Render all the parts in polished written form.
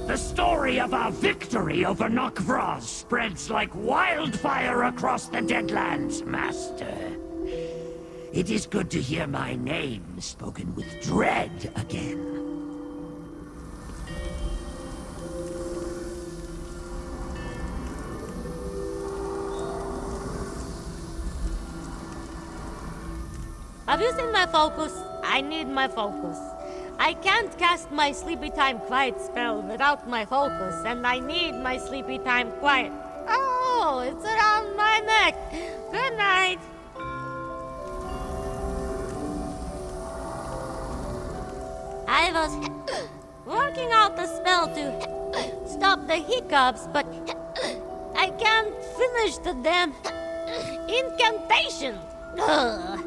The story of our victory over Nokvraz spreads like wildfire across the Deadlands, Master. It is good to hear my name spoken with dread again. Have you seen my focus? I need my focus. I can't cast my Sleepy Time Quiet spell without my focus, and I need my Sleepy Time Quiet. Oh, it's around my neck. Good night. I was working out the spell to stop the hiccups, but I can't finish the damn incantation. Ugh.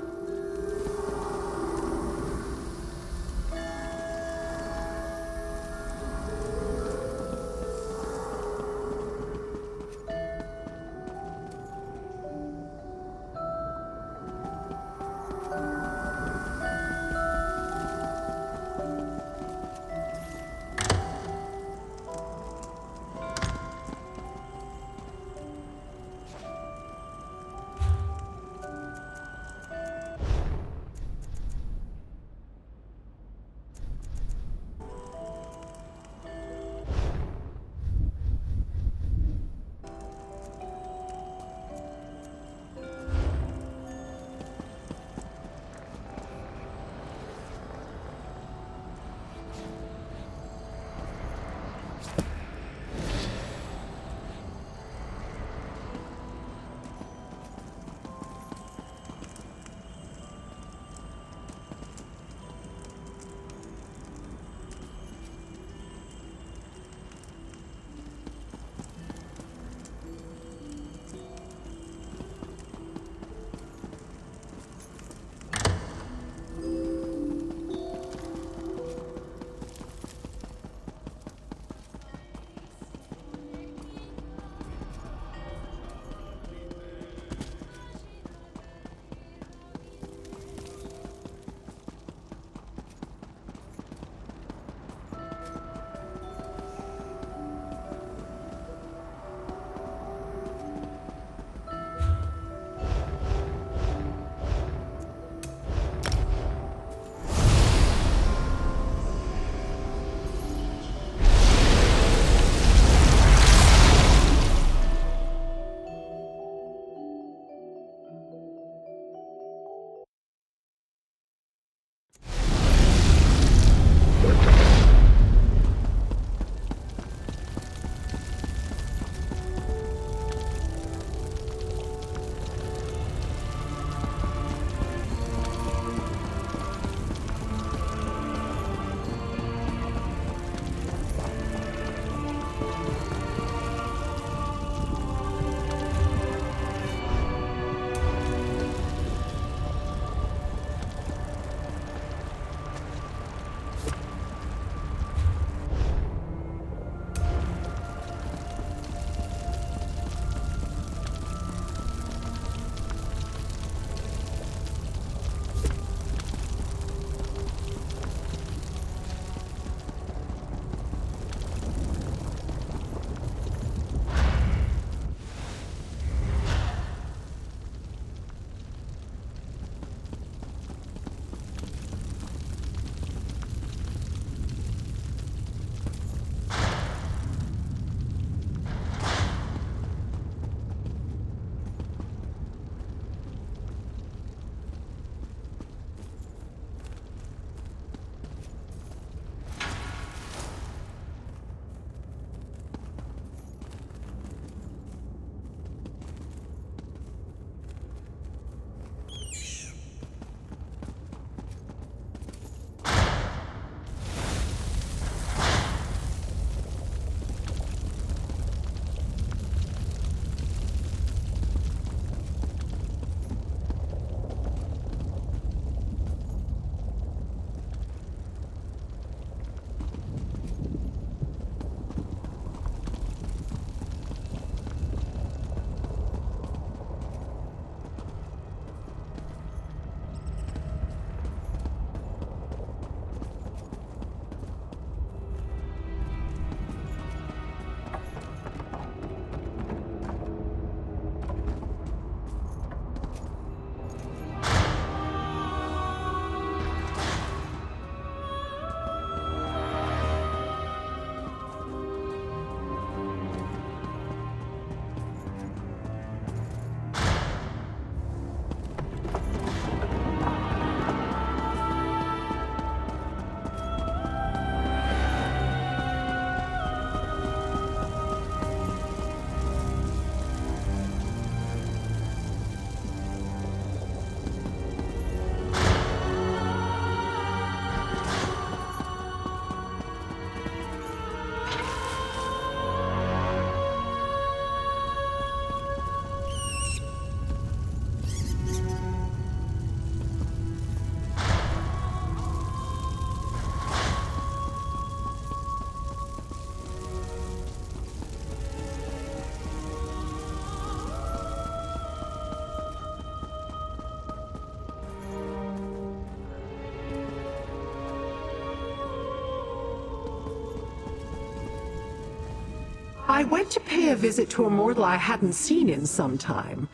I went to pay a visit to a mortal I hadn't seen in some time.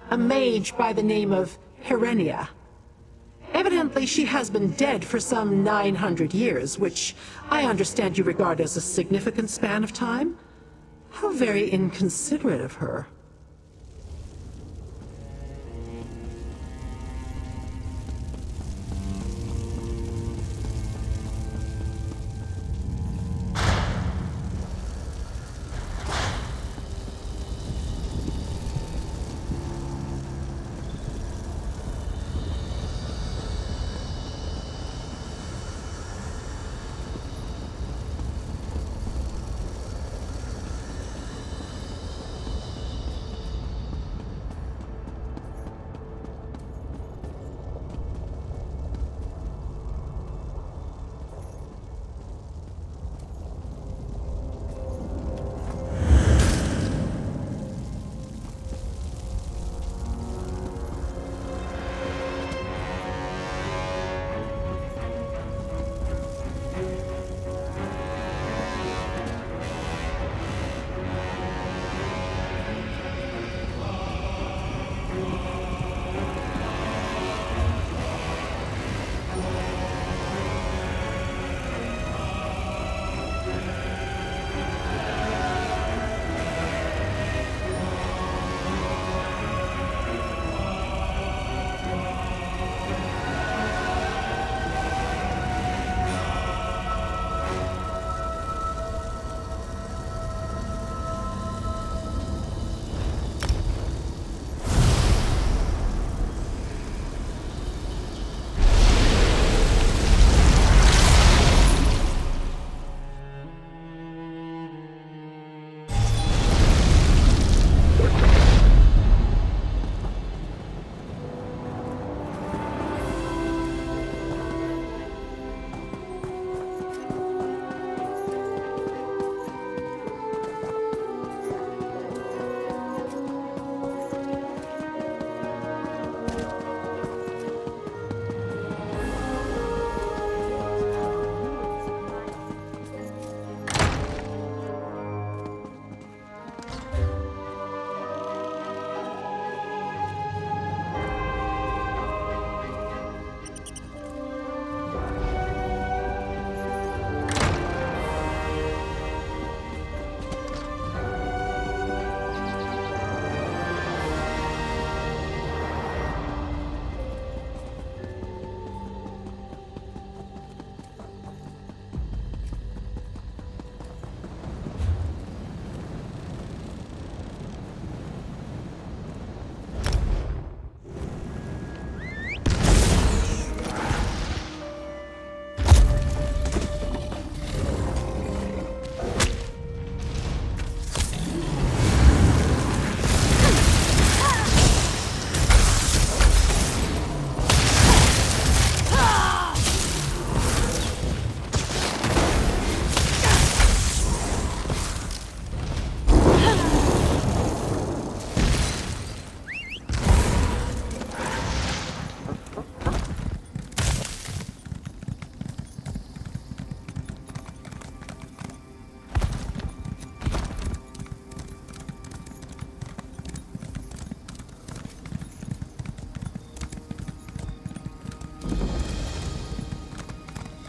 A mage by the name of Herenia. Evidently, she has been dead for some 900 years, which I understand you regard as a significant span of time? How very inconsiderate of her.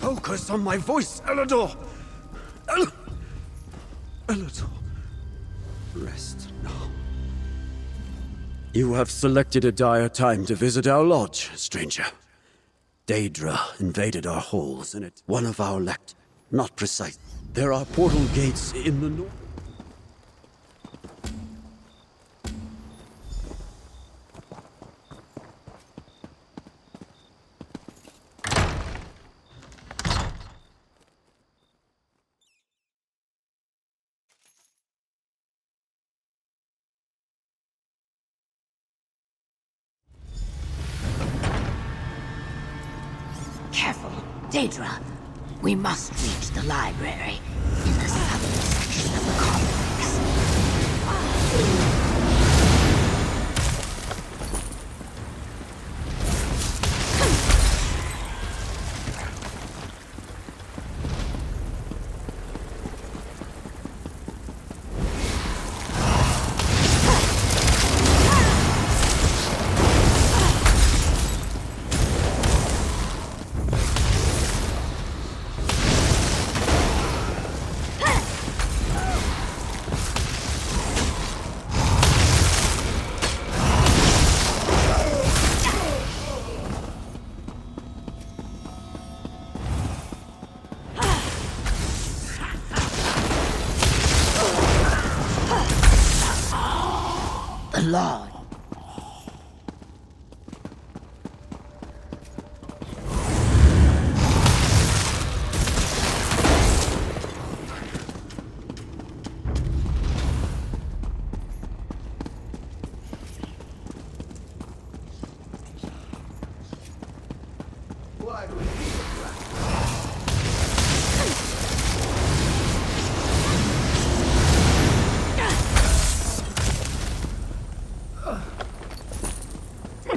Focus on my voice, Elidor! Elidor. Rest now. You have selected a dire time to visit our lodge, stranger. Daedra invaded our halls, and it's one of our elect. Not precise. There are portal gates in the north. Careful, Daedra. We must reach the library in the southern section of the complex. alone.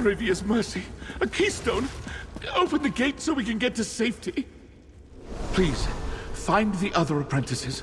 Maravia's mercy. A keystone. Open the gate so we can get to safety. Please, find the other apprentices.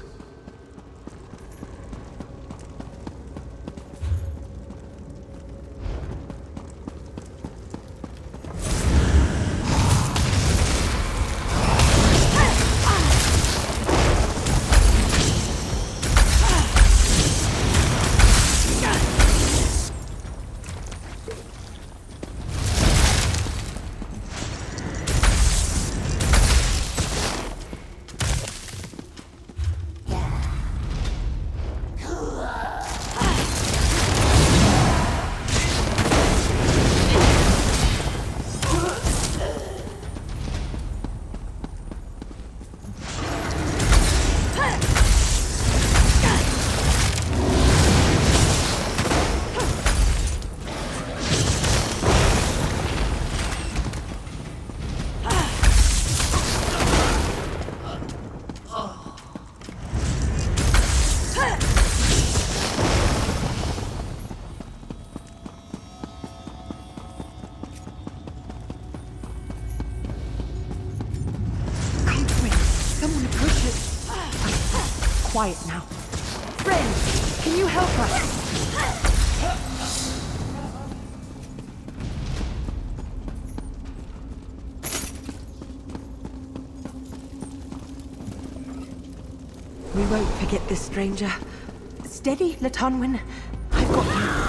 Quiet now. Friend, can you help us? We won't forget this, stranger. Steady, Latonwin. I've got you.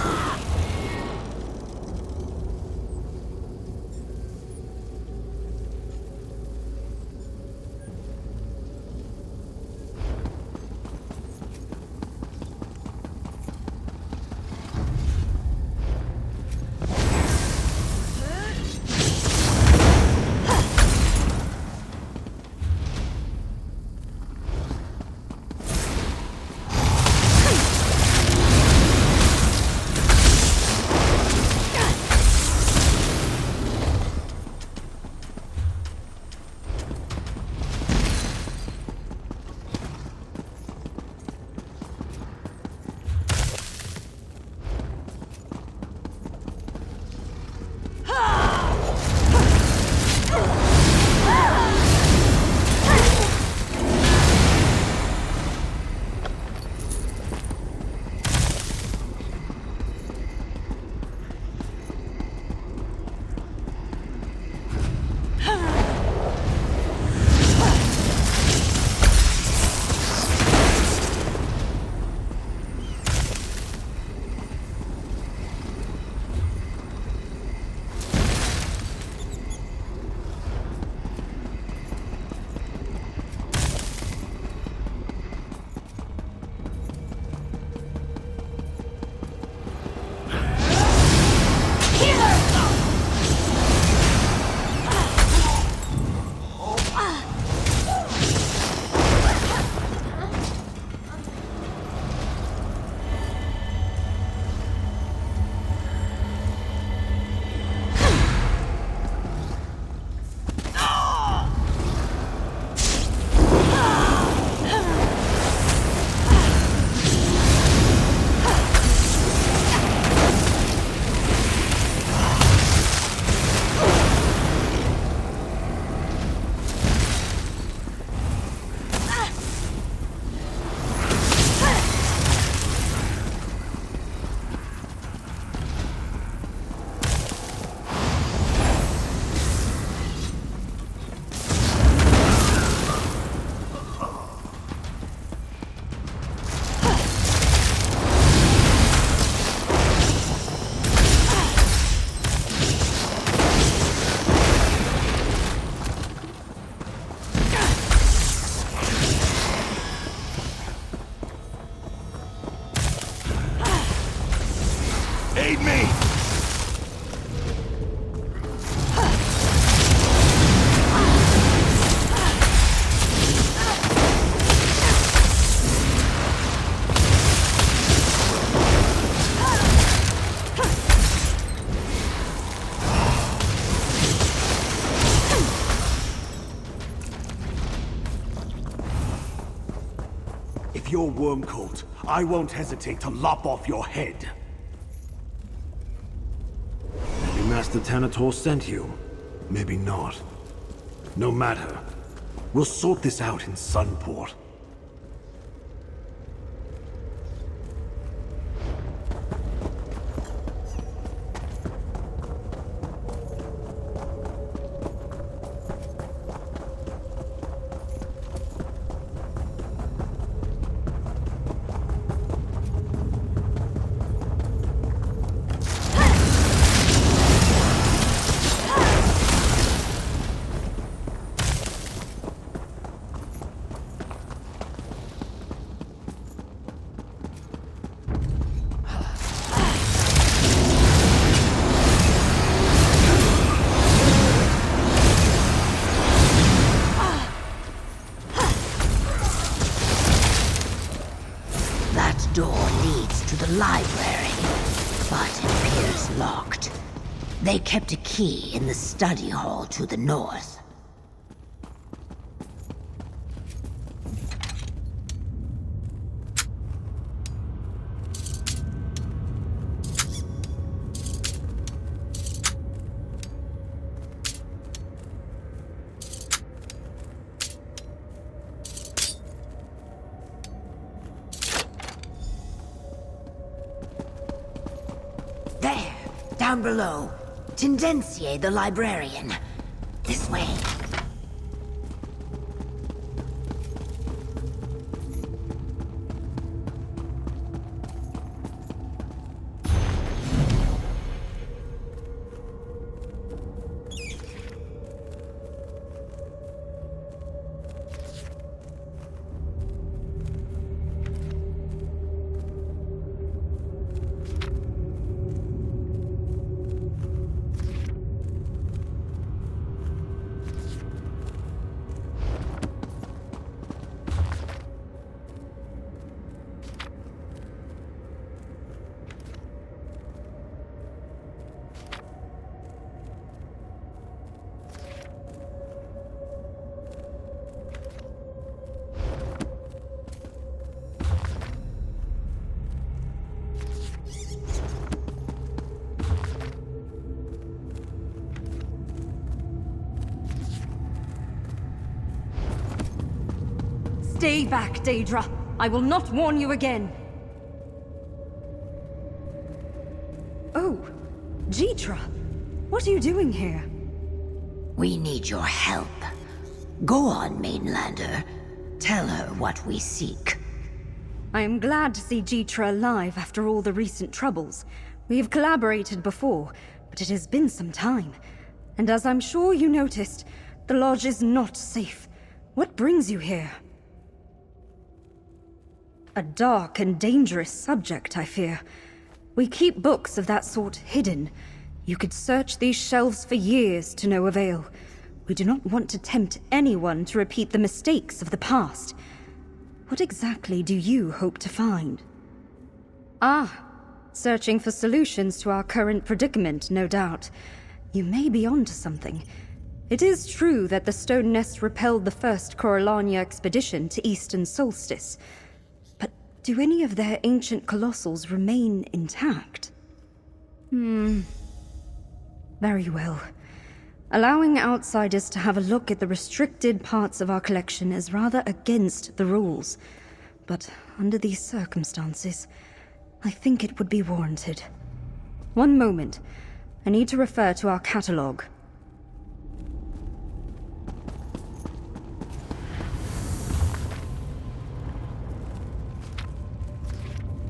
Aid me! If you're worm cult, I won't hesitate to lop off your head. Maybe Master Tanator sent you. Maybe not. No matter. We'll sort this out in Sunport. Door leads to the library, but it appears locked. They kept a key in the study hall to the north. There, down below. Tendencie the librarian. This way. Stay back, Daedra. I will not warn you again. Oh, Jeetra. What are you doing here? We need your help. Go on, Mainlander. Tell her what we seek. I am glad to see Jeetra alive after all the recent troubles. We have collaborated before, but it has been some time. And as I'm sure you noticed, the Lodge is not safe. What brings you here? A dark and dangerous subject, I fear. We keep books of that sort hidden. You could search these shelves for years to no avail. We do not want to tempt anyone to repeat the mistakes of the past. What exactly do you hope to find? Ah, searching for solutions to our current predicament, no doubt. You may be onto something. It is true that the Stone Nest repelled the first Corellania expedition to Eastern Solstice. But do any of their ancient colossals remain intact? Very well. Allowing outsiders to have a look at the restricted parts of our collection is rather against the rules. But under these circumstances, I think it would be warranted. One moment. I need to refer to our catalogue.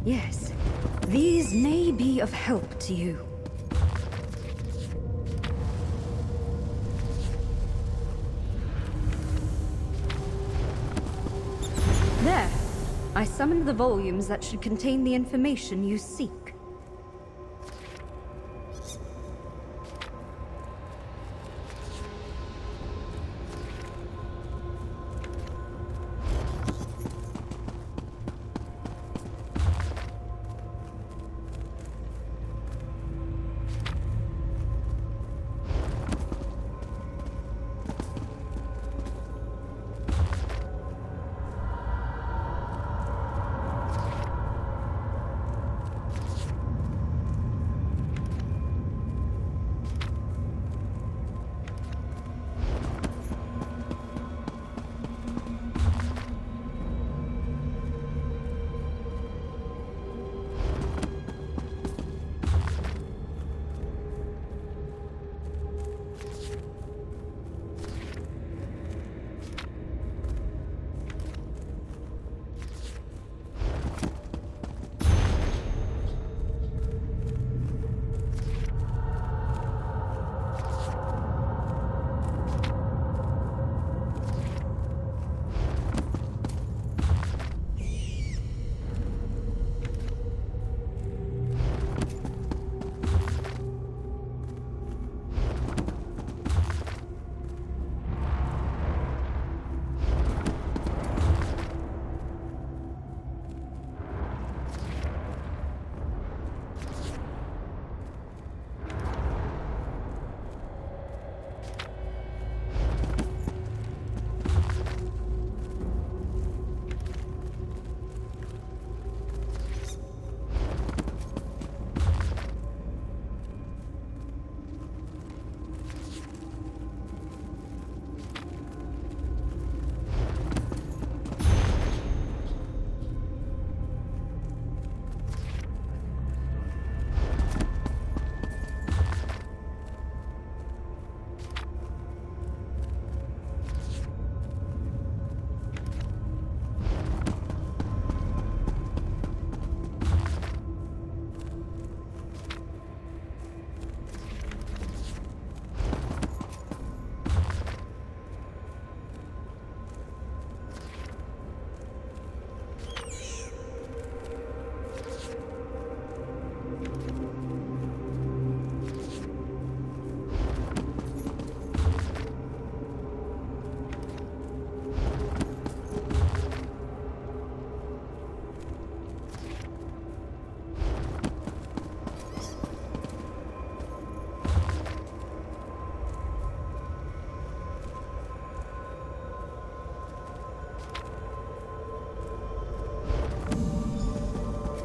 Yes, these may be of help to you. There. I summoned the volumes that should contain the information you seek.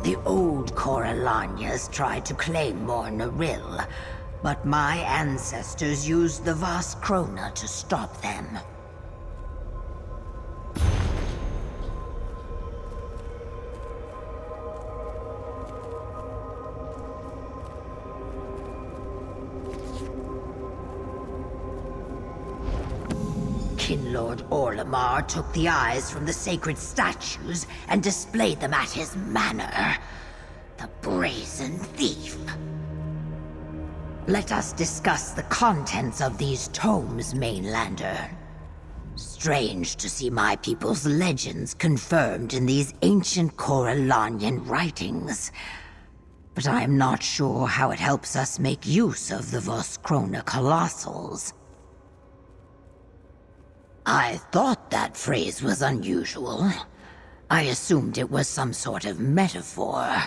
The old Corellanias tried to claim Mornaril, but my ancestors used the Voskrona to stop them. Kinlord Orlamar took the eyes from the sacred statues and displayed them at his manor. The brazen thief. Let us discuss the contents of these tomes, Mainlander. Strange to see my people's legends confirmed in these ancient Corellanian writings. But I am not sure how it helps us make use of the Voskrona Colossals. I thought that phrase was unusual. I assumed it was some sort of metaphor.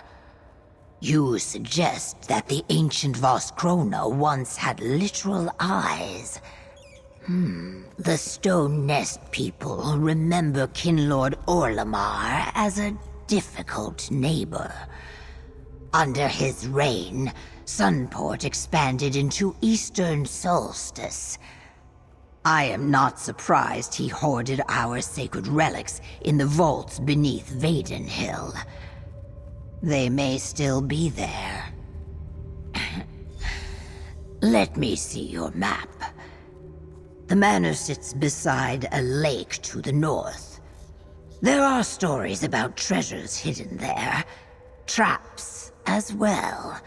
You suggest that the ancient Voskrona once had literal eyes. The Stone Nest people remember Kinlord Orlamar as a difficult neighbor. Under his reign, Sunport expanded into Eastern Solstice. I am not surprised he hoarded our sacred relics in the vaults beneath Vaidenhill. They may still be there. Let me see your map. The manor sits beside a lake to the north. There are stories about treasures hidden there, traps as well.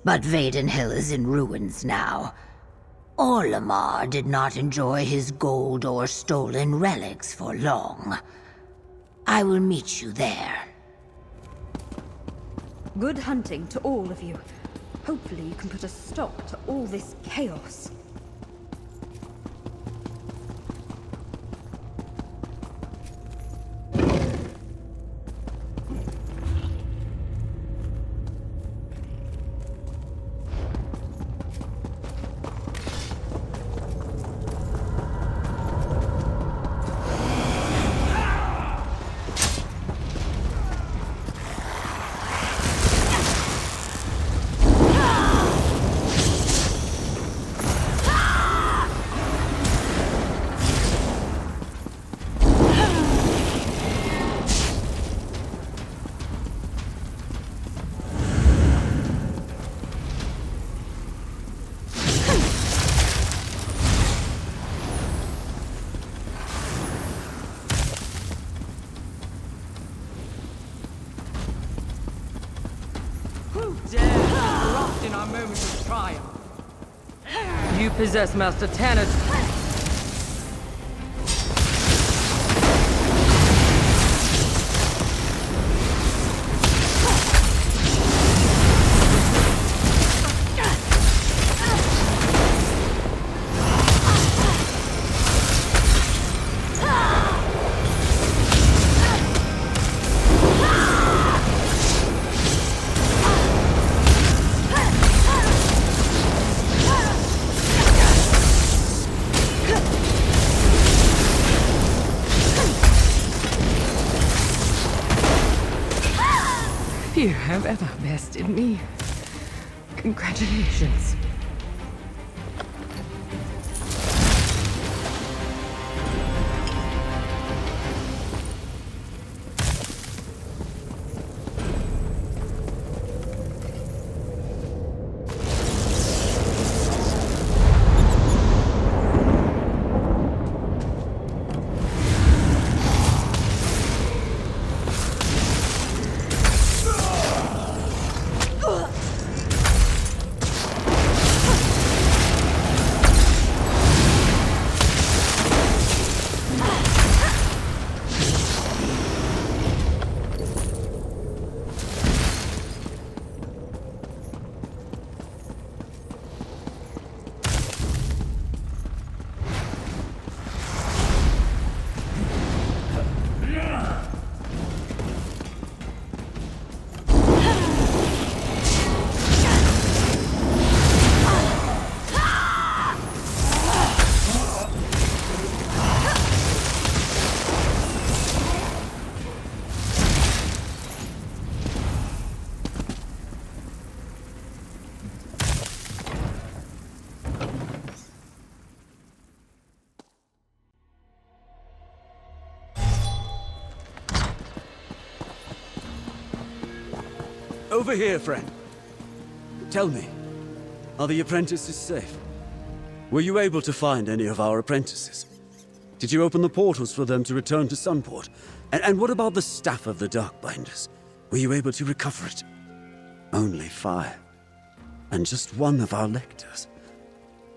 But Vaidenhill is in ruins now. Orlamar did not enjoy his gold or stolen relics for long. I will meet you there. Good hunting to all of you. Hopefully you can put a stop to all this chaos. In our moment of triumph. You possess Master Tanner's... You have ever bested me. Congratulations. over here, friend. Tell me, are the apprentices safe? Were you able to find any of our apprentices? Did you open the portals for them to return to Sunport? And what about the Staff of the Darkbinders? Were you able to recover it? Only 5. And just one of our lectors.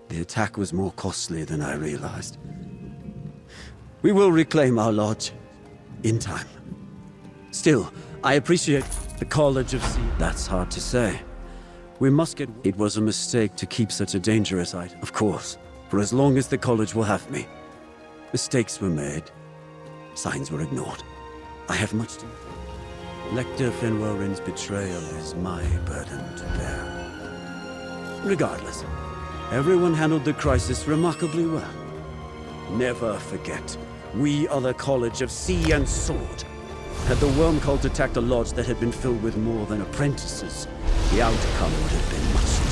The attack was more costly than I realized. We will reclaim our lodge. In time. Still, I appreciate the College of Sea. That's hard to say. We must get... It was a mistake to keep such a dangerous item. Of course, for as long as the college will have me. Mistakes were made. Signs were ignored. I have much to... Lector Finwarin's betrayal is my burden to bear. Regardless, everyone handled the crisis remarkably well. Never forget, we are the College of Sea and Sword. Had the worm cult attacked a lodge that had been filled with more than apprentices, the outcome would have been much different.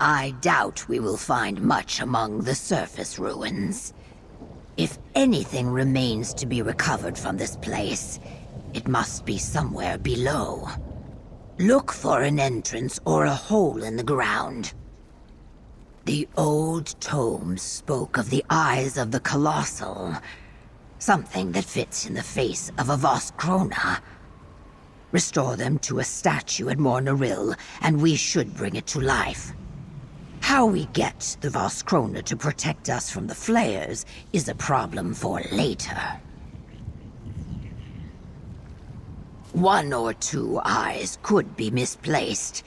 I doubt we will find much among the surface ruins. If anything remains to be recovered from this place, it must be somewhere below. Look for an entrance or a hole in the ground. The old tomes spoke of the eyes of the Colossal, something that fits in the face of a Voskrona. Restore them to a statue at Mornaril, and we should bring it to life. How we get the Voskrona to protect us from the flares is a problem for later. 1 or 2 eyes could be misplaced,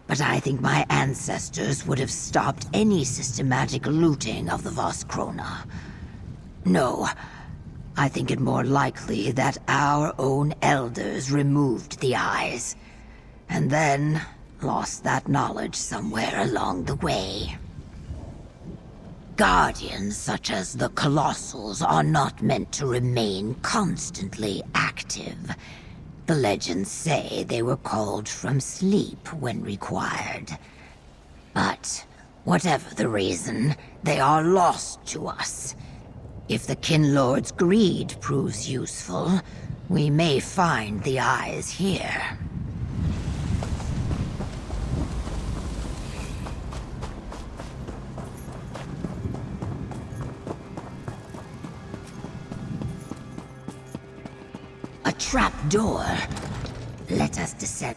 but I think my ancestors would have stopped any systematic looting of the Voskrona. No, I think it more likely that our own elders removed the eyes, and then lost that knowledge somewhere along the way. Guardians such as the Colossals are not meant to remain constantly active. The legends say they were called from sleep when required. But whatever the reason, they are lost to us. If the Kinlord's greed proves useful, we may find the eyes here. A trap door. Let us descend.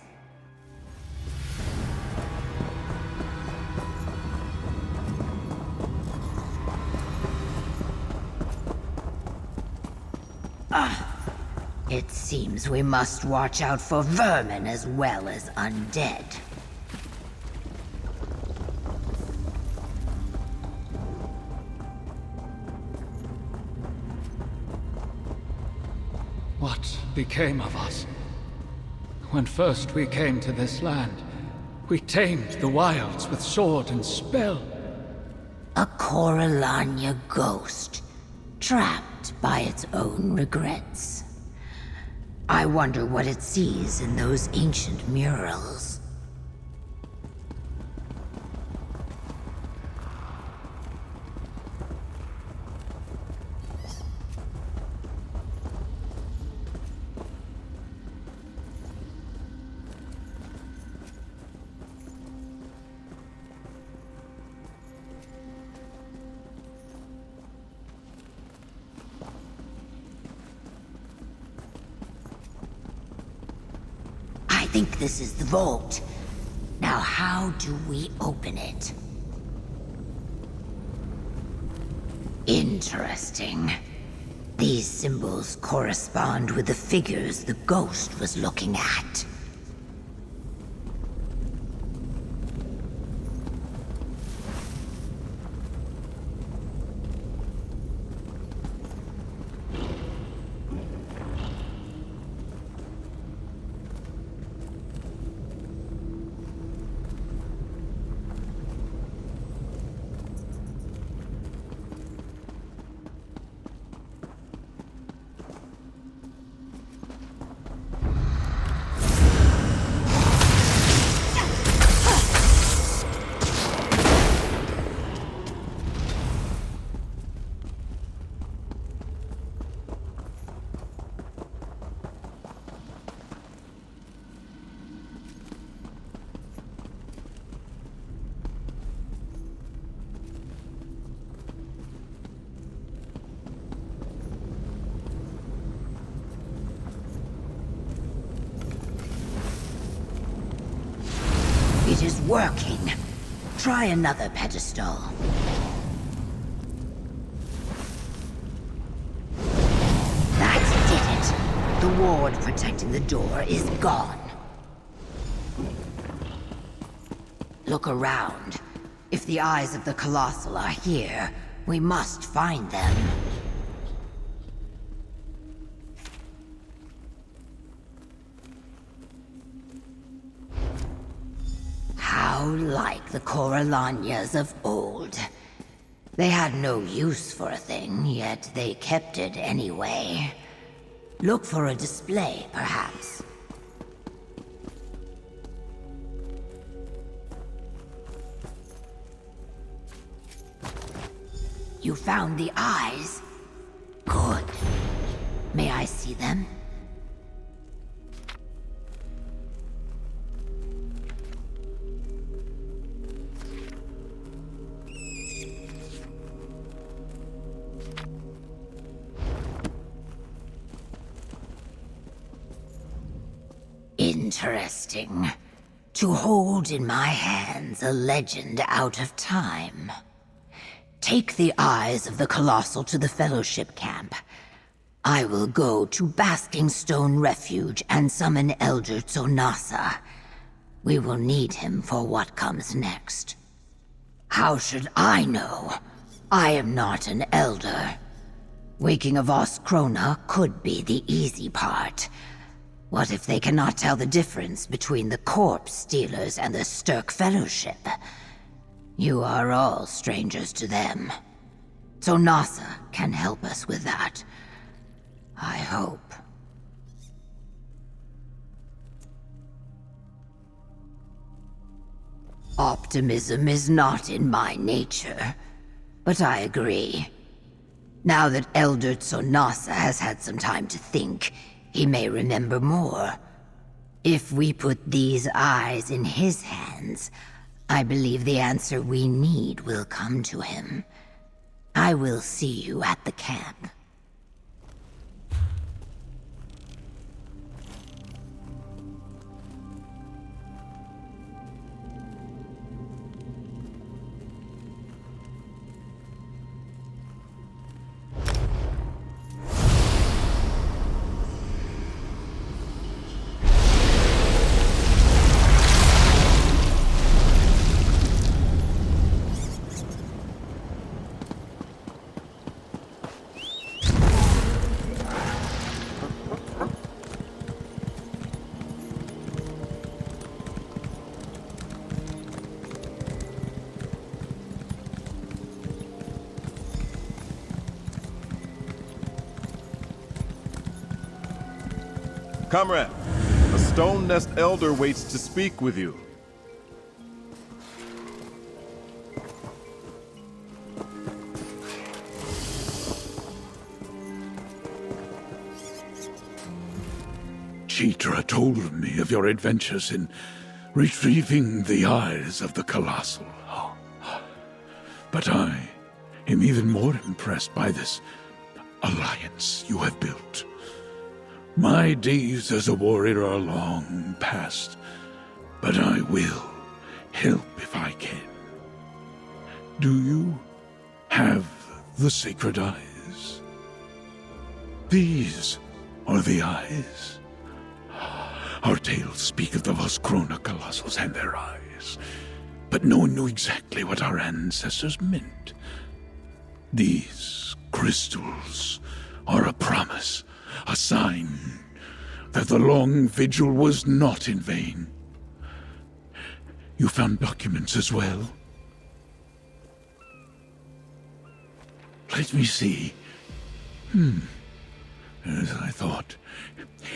It seems we must watch out for vermin as well as undead. What became of us? When first we came to this land, we tamed the wilds with sword and spell. A Coralania ghost, trapped by its own regrets. I wonder what it sees in those ancient murals. I think this is the vault. Now how do we open it? Interesting. These symbols correspond with the figures the ghost was looking at. It is working. Try another pedestal. That did it. The ward protecting the door is gone. Look around. If the eyes of the Colossal are here, we must find them. How like the Coralanias of old. They had no use for a thing, yet they kept it anyway. Look for a display, perhaps. You found the eyes? Good. May I see them? Interesting. To hold in my hands a legend out of time. Take the eyes of the Colossal to the Fellowship camp. I will go to Basking Stone Refuge and summon Elder Tsonasa. We will need him for what comes next. How should I know? I am not an elder. Waking a Vos Krona could be the easy part. What if they cannot tell the difference between the Corpse Stealers and the Stirk Fellowship? You are all strangers to them. Tsonasa can help us with that. I hope. Optimism is not in my nature, but I agree. Now that Elder Tsonasa has had some time to think, he may remember more. If we put these eyes in his hands, I believe the answer we need will come to him. I will see you at the camp. Comrade, a Stone Nest Elder waits to speak with you. Chitra told me of your adventures in retrieving the eyes of the Colossal. But I am even more impressed by this alliance you have built. My days as a warrior are long past, but I will help if I can. Do you have the sacred eyes? These are the eyes. Our tales speak of the Vos Krona Colossals and their eyes, but no one knew exactly what our ancestors meant. These crystals are a promise, a sign that the long vigil was not in vain. You found documents as well? Let me see. As I thought,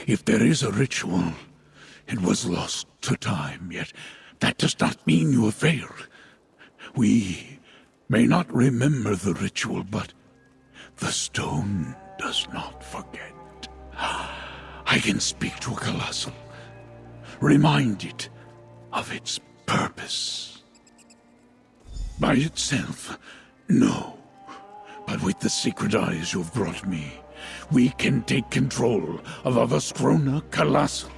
if there is a ritual, it was lost to time, yet that does not mean you have failed. We may not remember the ritual, but the stone does not forget. I can speak to a Colossal, remind it of its purpose. By itself, no. But with the sacred eyes you've brought me, we can take control of a Vos Krona Colossal.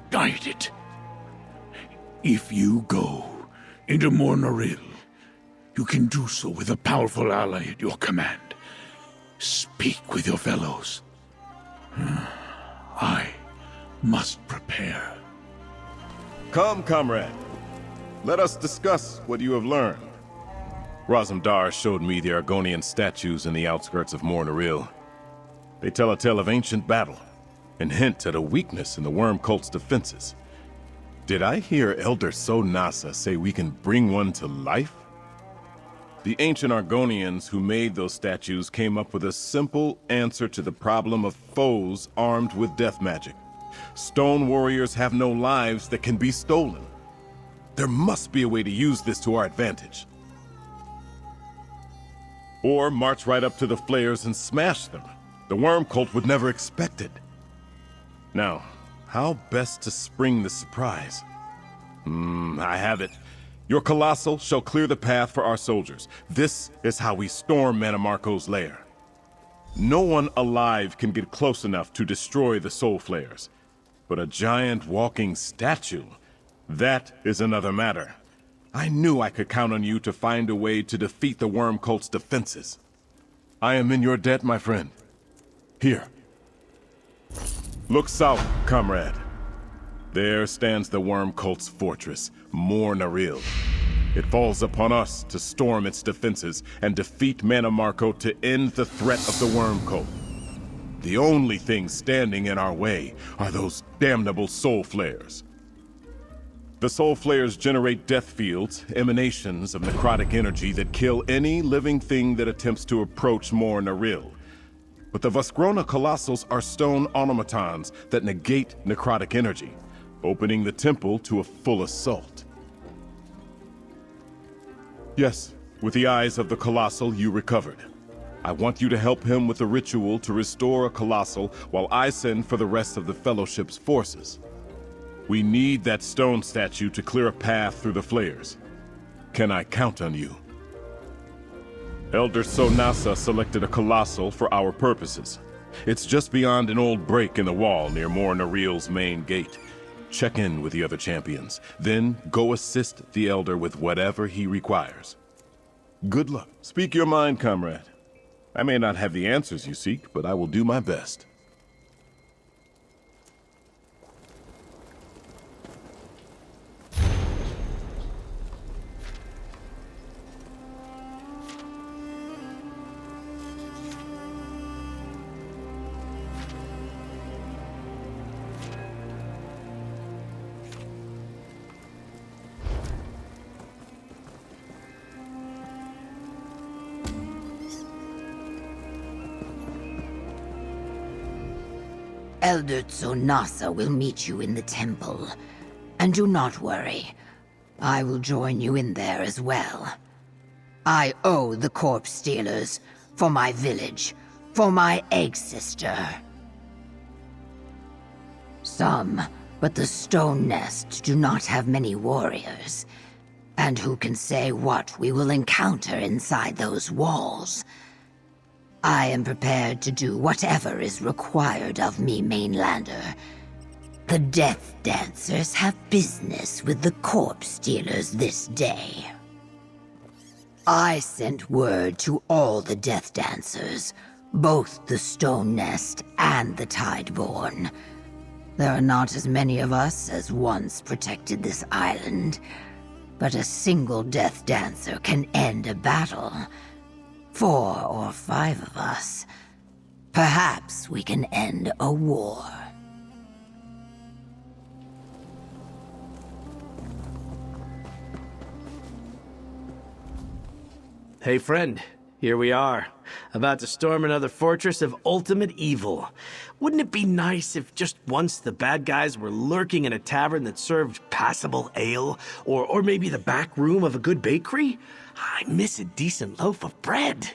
Guide it. If you go into Mornaril, you can do so with a powerful ally at your command. Speak with your fellows. I must prepare. Come, comrade. Let us discuss what you have learned. Razumdar showed me the Argonian statues in the outskirts of Mornaril. They tell a tale of ancient battle, and hint at a weakness in the worm cult's defenses. Did I hear Elder So Nasa say we can bring one to life? The ancient Argonians who made those statues came up with a simple answer to the problem of foes armed with death magic. Stone warriors have no lives that can be stolen. There must be a way to use this to our advantage. Or march right up to the flayers and smash them. The worm cult would never expect it. Now, how best to spring the surprise? I have it. Your Colossal shall clear the path for our soldiers. This is how we storm Mannimarco's lair. No one alive can get close enough to destroy the Soul Flayers. But a giant walking statue, that is another matter. I knew I could count on you to find a way to defeat the worm cult's defenses. I am in your debt, my friend. Here. Look south, comrade. There stands the worm cult's fortress, Mornaril. It falls upon us to storm its defenses and defeat Mannimarco to end the threat of the worm cult. The only things standing in our way are those damnable soul flares. The soul flares generate death fields, emanations of necrotic energy that kill any living thing that attempts to approach Mornaril. But the Voskrona Colossals are stone automatons that negate necrotic energy, opening the temple to a full assault. Yes, with the eyes of the Colossal you recovered. I want you to help him with the ritual to restore a Colossal while I send for the rest of the Fellowship's forces. We need that stone statue to clear a path through the flayers. Can I count on you? Elder So Nasa selected a Colossal for our purposes. It's just beyond an old break in the wall near Mornaril's main gate. Check in with the other champions, then go assist the Elder with whatever he requires. Good luck. Speak your mind, comrade. I may not have the answers you seek, but I will do my best. Elder Tsonasa will meet you in the temple. And do not worry. I will join you in there as well. I owe the corpse stealers for my village, for my egg sister. Some, but the Stone Nest do not have many warriors. And who can say what we will encounter inside those walls? I am prepared to do whatever is required of me, Mainlander. The Death Dancers have business with the corpse stealers this day. I sent word to all the Death Dancers, both the Stone Nest and the Tideborn. There are not as many of us as once protected this island, but a single Death Dancer can end a battle. 4 or 5 of us. Perhaps we can end a war. Hey friend, here we are, about to storm another fortress of ultimate evil. Wouldn't it be nice if just once the bad guys were lurking in a tavern that served passable ale, or maybe the back room of a good bakery? I miss a decent loaf of bread.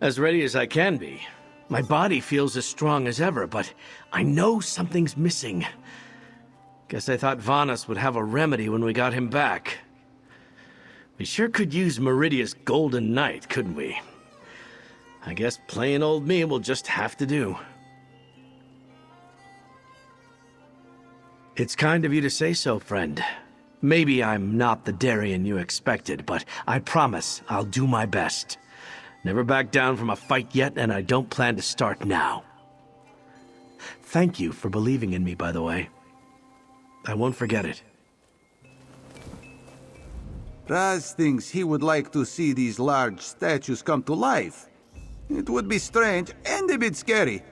As ready as I can be. My body feels as strong as ever, but I know something's missing. Guess I thought Vanas would have a remedy when we got him back. We sure could use Meridia's Golden Knight, couldn't we? I guess plain old me will just have to do. It's kind of you to say so, friend. Maybe I'm not the Darien you expected, but I promise I'll do my best. Never back down from a fight yet, and I don't plan to start now. Thank you for believing in me, by the way. I won't forget it. Raz thinks he would like to see these large statues come to life. It would be strange and a bit scary,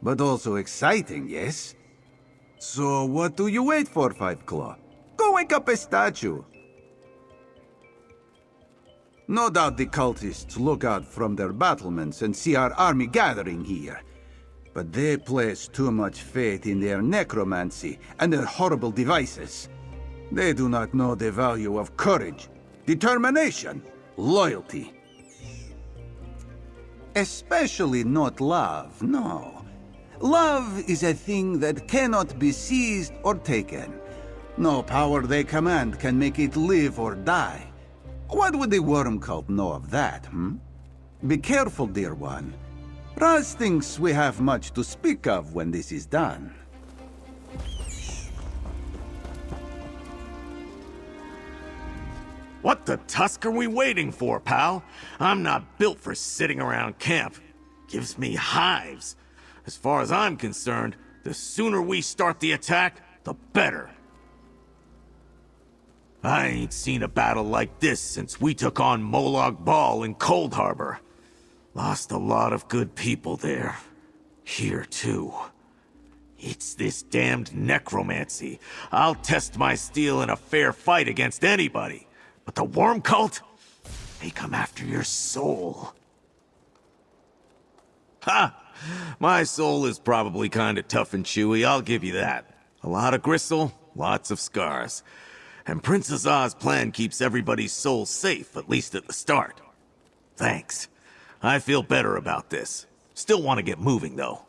but also exciting, yes? So what do you wait for, Five Claw? Go wake up a statue. No doubt the cultists look out from their battlements and see our army gathering here. But they place too much faith in their necromancy and their horrible devices. They do not know the value of courage, determination, loyalty. Especially not love, no. Love is a thing that cannot be seized or taken. No power they command can make it live or die. What would the worm cult know of that, Be careful, dear one. Raz thinks we have much to speak of when this is done. What the tusk are we waiting for, pal? I'm not built for sitting around camp. Gives me hives. As far as I'm concerned, the sooner we start the attack, the better. I ain't seen a battle like this since we took on Molag Bal in Cold Harbor. Lost a lot of good people there. Here, too. It's this damned necromancy. I'll test my steel in a fair fight against anybody. But the worm cult? They come after your soul. Ha! My soul is probably kinda tough and chewy, I'll give you that. A lot of gristle, lots of scars. And Prince Azah's plan keeps everybody's soul safe, at least at the start. Thanks. I feel better about this. Still want to get moving, though.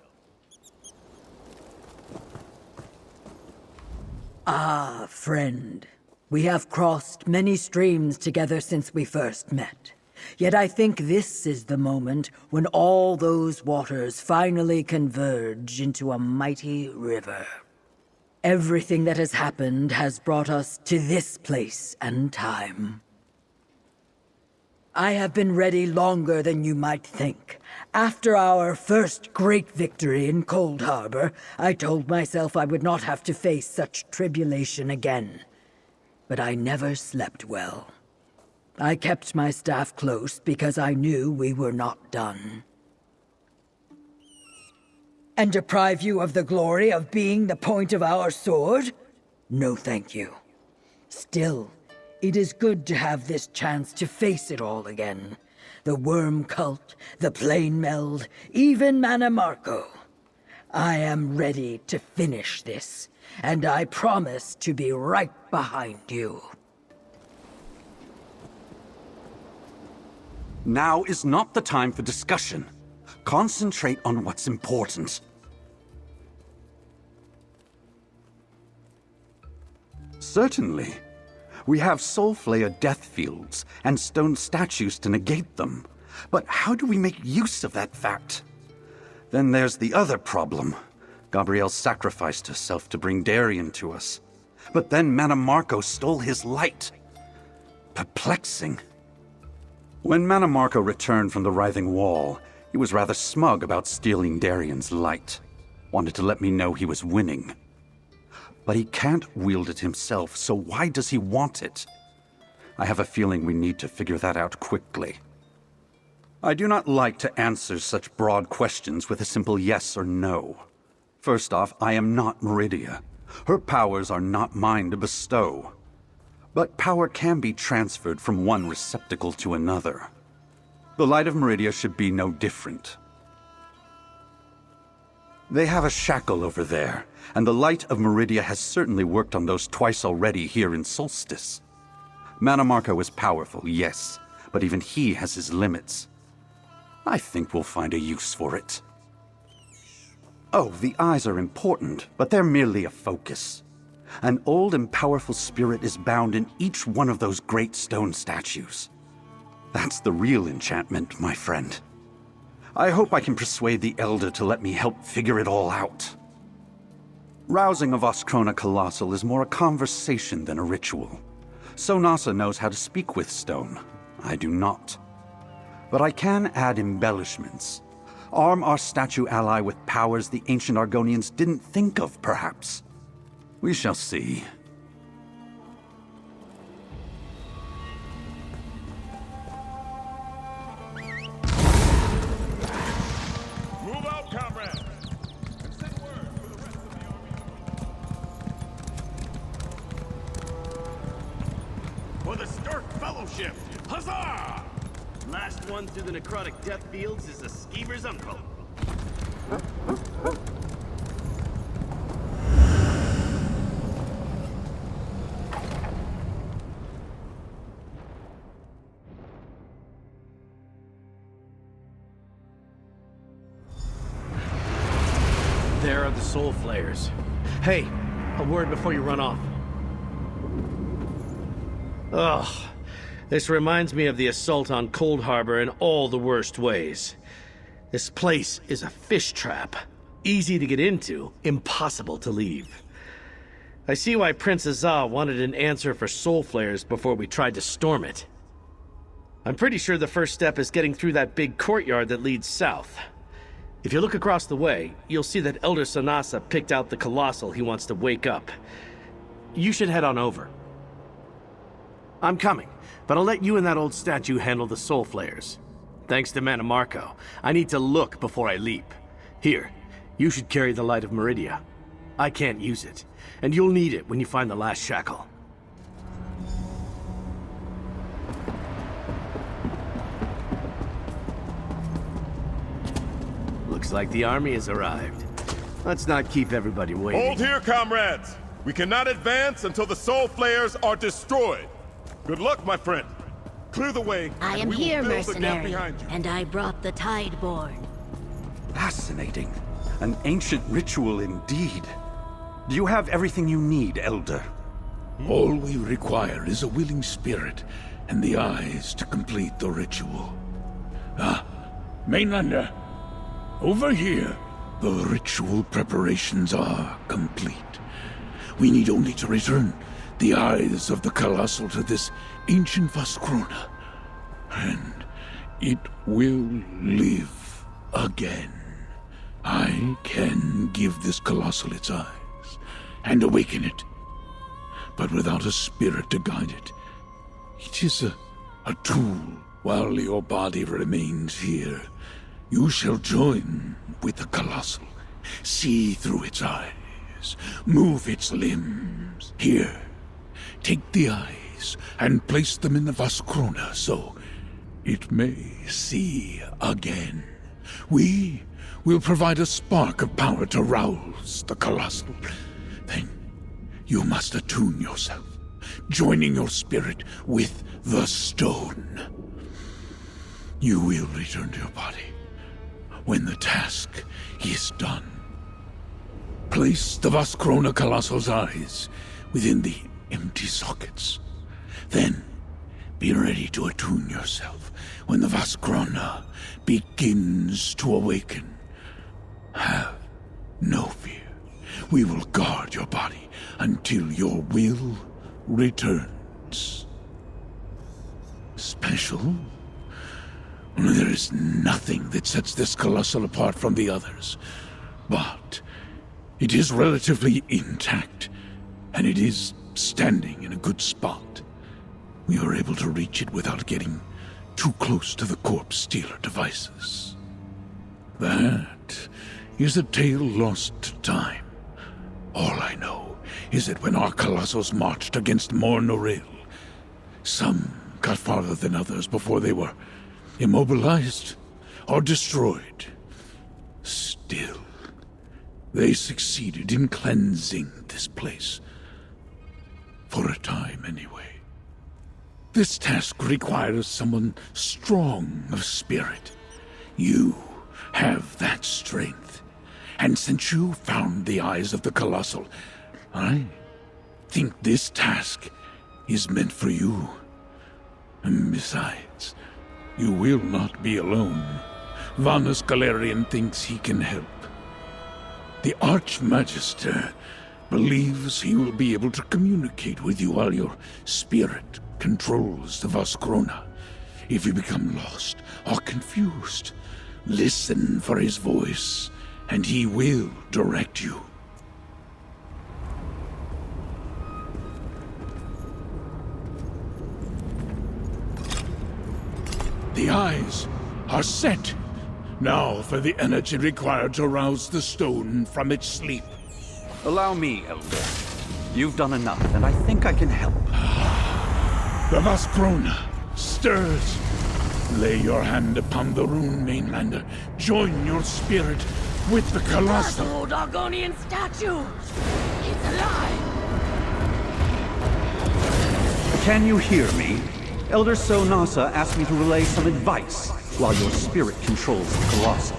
Ah, friend. We have crossed many streams together since we first met. Yet I think this is the moment when all those waters finally converge into a mighty river. Everything that has happened has brought us to this place and time. I have been ready longer than you might think. After our first great victory in Cold Harbor, I told myself I would not have to face such tribulation again. But I never slept well. I kept my staff close because I knew we were not done. And deprive you of the glory of being the point of our sword? No, thank you. Still, it is good to have this chance to face it all again. The worm cult, the plane meld, even Manamarco. I am ready to finish this, and I promise to be right behind you. Now is not the time for discussion. Concentrate on what's important. Certainly. We have Soulflayer death fields and stone statues to negate them. But how do we make use of that fact? Then there's the other problem. Gabrielle sacrificed herself to bring Darien to us. But then Manamarco stole his light. Perplexing. When Manamarco returned from the Writhing Wall, he was rather smug about stealing Darien's light. Wanted to let me know he was winning. But he can't wield it himself, so why does he want it? I have a feeling we need to figure that out quickly. I do not like to answer such broad questions with a simple yes or no. First off, I am not Meridia. Her powers are not mine to bestow. But power can be transferred from one receptacle to another. The light of Meridia should be no different. They have a shackle over there, and the light of Meridia has certainly worked on those twice already here in Solstice. Manamarco is powerful, yes, but even he has his limits. I think we'll find a use for it. Oh, the eyes are important, but they're merely a focus. An old and powerful spirit is bound in each one of those great stone statues. That's the real enchantment, my friend. I hope I can persuade the Elder to let me help figure it all out. Rousing a Voskrona Colossal is more a conversation than a ritual. Sonasa knows how to speak with stone. I do not. But I can add embellishments. Arm our statue ally with powers the ancient Argonians didn't think of, perhaps. We shall see. Move out, comrades! And send word for the rest of the army. For the Stark Fellowship! Huzzah! Last one through the necrotic death fields is the skeever's uncle. There are the Soul Flayers. Hey, a word before you run off. Ugh. This reminds me of the assault on Cold Harbor in all the worst ways. This place is a fish trap. Easy to get into, impossible to leave. I see why Prince Azah wanted an answer for Soul Flayers before we tried to storm it. I'm pretty sure the first step is getting through that big courtyard that leads south. If you look across the way, you'll see that Elder Sonasa picked out the Colossal he wants to wake up. You should head on over. I'm coming, but I'll let you and that old statue handle the Soul Flayers. Thanks to Mana Marco, I need to look before I leap. Here, you should carry the Light of Meridia. I can't use it, and you'll need it when you find the last shackle. Looks like the army has arrived. Let's not keep everybody waiting. Hold here, comrades! We cannot advance until the Soul Flayers are destroyed! Good luck, my friend! Clear the way, I am and we here, will fill the gap mercenary, behind you. and I brought the Tideborn. Fascinating. An ancient ritual indeed. Do you have everything you need, Elder? All we require is a willing spirit and the eyes to complete the ritual. Ah, Mainlander. Over here, the ritual preparations are complete. We need only to return the eyes of the Colossal to this ancient Voskrona, and it will live again. I can give this Colossal its eyes and awaken it, but without a spirit to guide it, it is a tool while your body remains here. You shall join with the Colossal, see through its eyes, move its limbs. Here, take the eyes and place them in the Voskrona so it may see again. We will provide a spark of power to rouse the Colossal. Then you must attune yourself, joining your spirit with the stone. You will return to your body when the task is done. Place the Voskrona Colossal's eyes within the empty sockets. Then, be ready to attune yourself when the Voskrona begins to awaken. Have no fear. We will guard your body until your will returns. Special? There is nothing that sets this Colossal apart from the others, but it is relatively intact, and it is standing in a good spot. We are able to reach it without getting too close to the corpse stealer devices. That is a tale lost to time. All I know is that when our Colossals marched against Mor Noril, some got farther than others before they were immobilized or destroyed. Still, they succeeded in cleansing this place. For a time, anyway. This task requires someone strong of spirit. You have that strength. And since you found the eyes of the Colossal, I think this task is meant for you. And besides, you will not be alone. Vanus Galerian thinks he can help. The Archmagister believes he will be able to communicate with you while your spirit controls the Voskrona. If you become lost or confused, listen for his voice, and he will direct you. The eyes are set. Now for the energy required to rouse the stone from its sleep. Allow me, Elder. You've done enough, and I think I can help. The Voskrona stirs. Lay your hand upon the rune, Mainlander. Join your spirit with the Colossal. The old Argonian statue! It's alive! Can you hear me? Elder Sonasa asked me to relay some advice while your spirit controls the Colossal.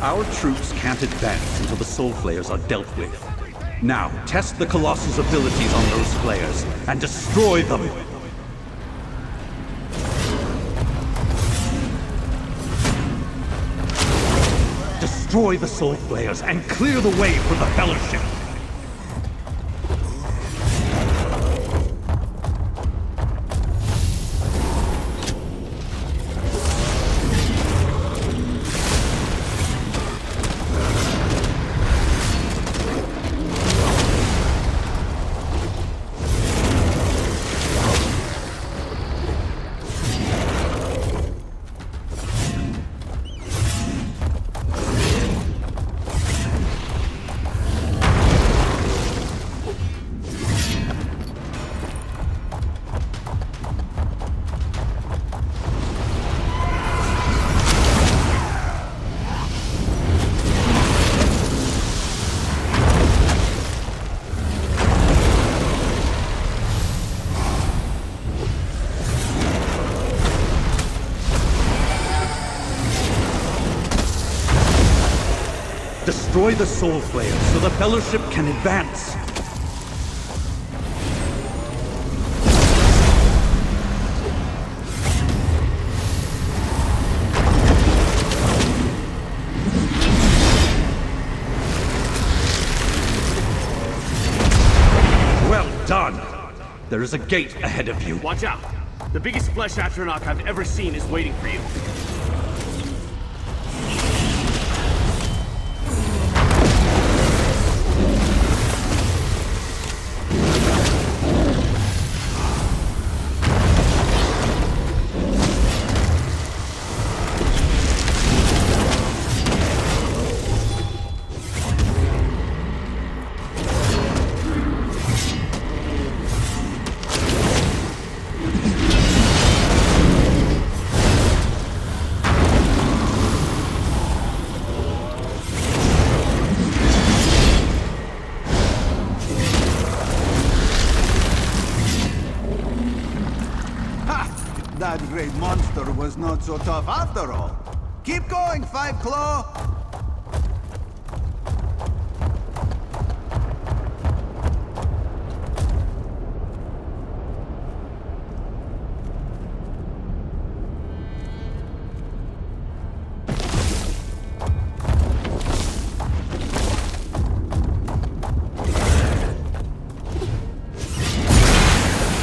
Our troops can't advance until the Soul Flayers are dealt with. Now, test the Colossal's abilities on those Flayers and destroy them! Destroy the Soul Flayers and clear the way for the Fellowship! Destroy the Soul Flayers so the Fellowship can advance! Well done! There is a gate ahead of you. Watch out! The biggest flesh Atronach I've ever seen is waiting for you. That great monster was not so tough after all. Keep going, Five Claw!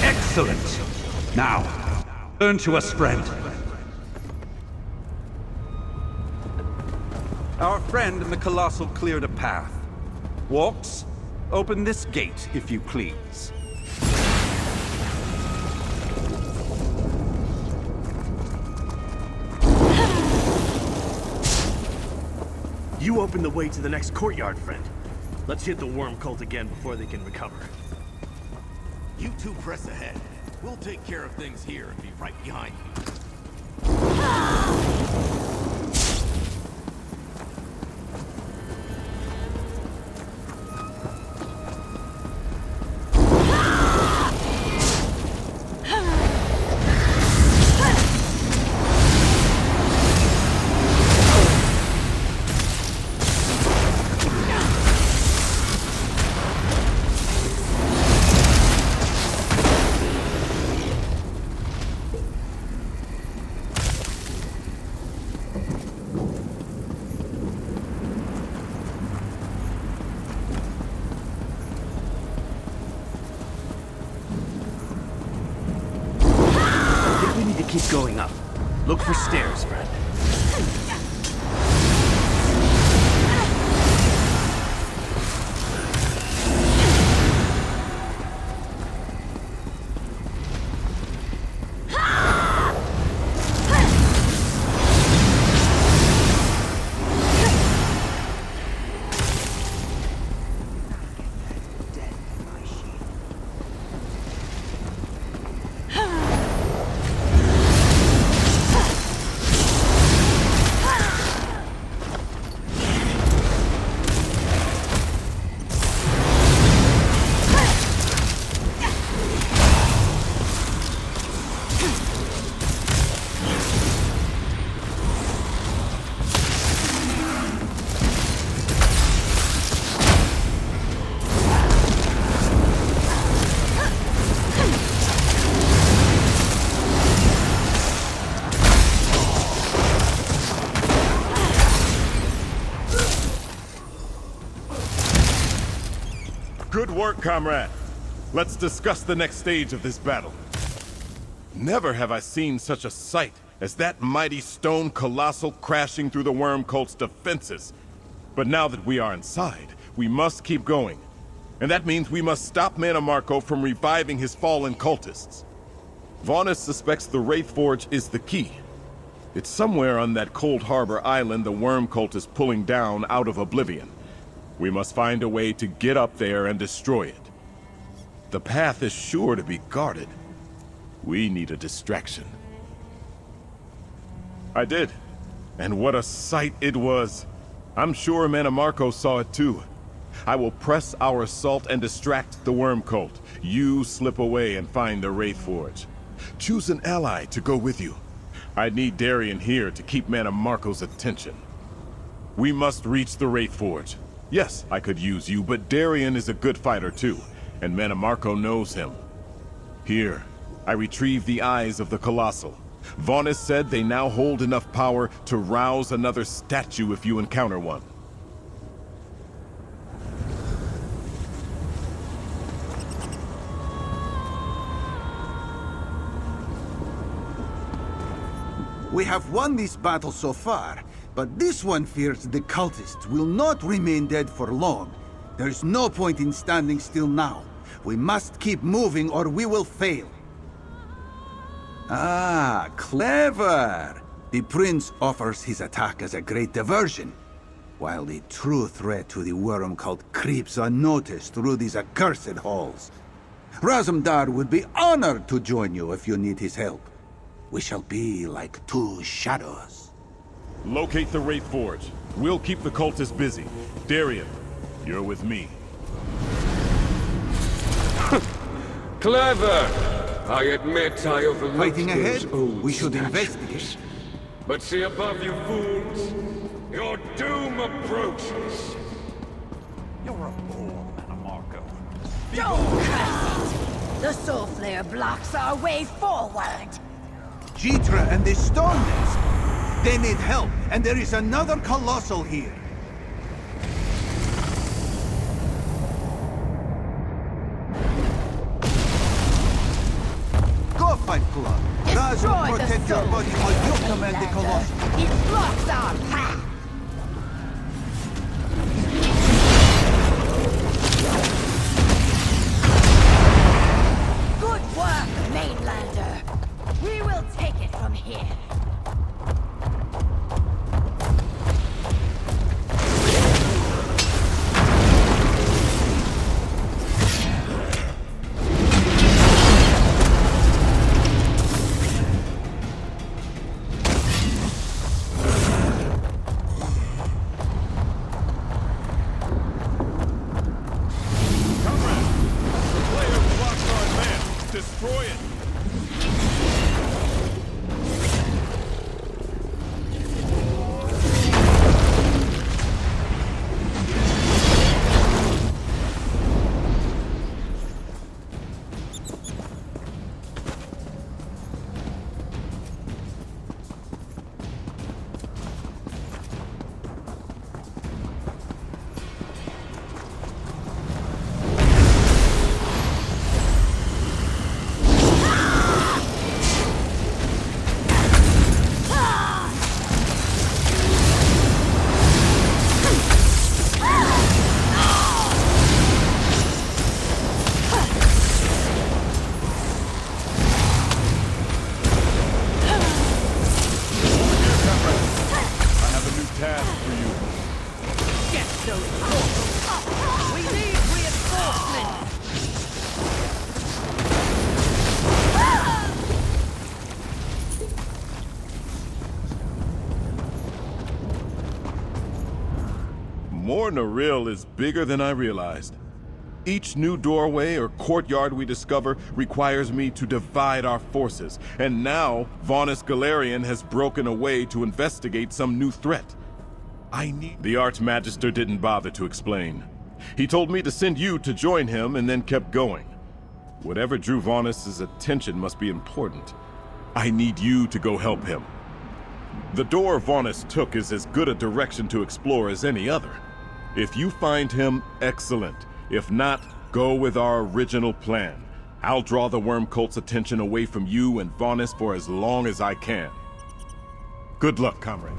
Excellent! Now, turn to us, friend. Our friend in the Colossal cleared a path. Walks, open this gate, if you please. You open the way to the next courtyard, friend. Let's hit the worm cult again before they can recover. You two press ahead. We'll take care of things here and be right behind you. keep going up. Look for stairs, friend. Good work, comrade. Let's discuss the next stage of this battle. Never have I seen such a sight as that mighty stone colossal crashing through the worm cult's defenses. But now that we are inside, we must keep going. And that means we must stop Mana Marco from reviving his fallen cultists. Vaunus suspects the Wraith Forge is the key. It's somewhere on that Cold Harbor island the worm cult is pulling down out of oblivion. We must find a way to get up there and destroy it. The path is sure to be guarded. We need a distraction. I did. And what a sight it was. I'm sure Mana Marco saw it too. I will press our assault and distract the worm cult. You slip away and find the Wraith Forge. Choose an ally to go with you. I need Darien here to keep Mana Marco's attention. We must reach the Wraith Forge. Yes, I could use you, but Darien is a good fighter too, and Mana Marco knows him. Here, I retrieve the eyes of the Colossal. Vaunus said they now hold enough power to rouse another statue if you encounter one. We have won this battle so far, but this one fears the cultists will not remain dead for long. There's no point in standing still now. We must keep moving or we will fail. Ah, clever! The prince offers his attack as a great diversion, while the true threat to the worm cult creeps unnoticed through these accursed halls. Razumdar would be honored to join you if you need his help. We shall be like two shadows. Locate the Wraith Forge. We'll keep the cultists busy. Darien, you're with me. Clever! I admit I overlooked Fighting ahead? those old We should statues. investigate. But see above you, fools! Your doom approaches! You're a fool, Mana Marco. Don't curse it! The Soul Flare blocks our way forward! Jitra and the Stone Nest! They need help, and there is another Colossal here. Go fight, Club. Raz will protect your body while you command the Colossal. It blocks our path! Good work, Mainlander. We will take it from here. Destroy it! Mor Naril is bigger than I realized. Each new doorway or courtyard we discover requires me to divide our forces, and now Vaunus Galerian has broken away to investigate some new threat. The Archmagister didn't bother to explain. He told me to send you to join him and then kept going. Whatever drew Vaunus' attention must be important. I need you to go help him. The door Vaunus took is as good a direction to explore as any other. If you find him, excellent. If not, go with our original plan. I'll draw the Worm Cult's attention away from you and Vaunus for as long as I can. Good luck, comrade.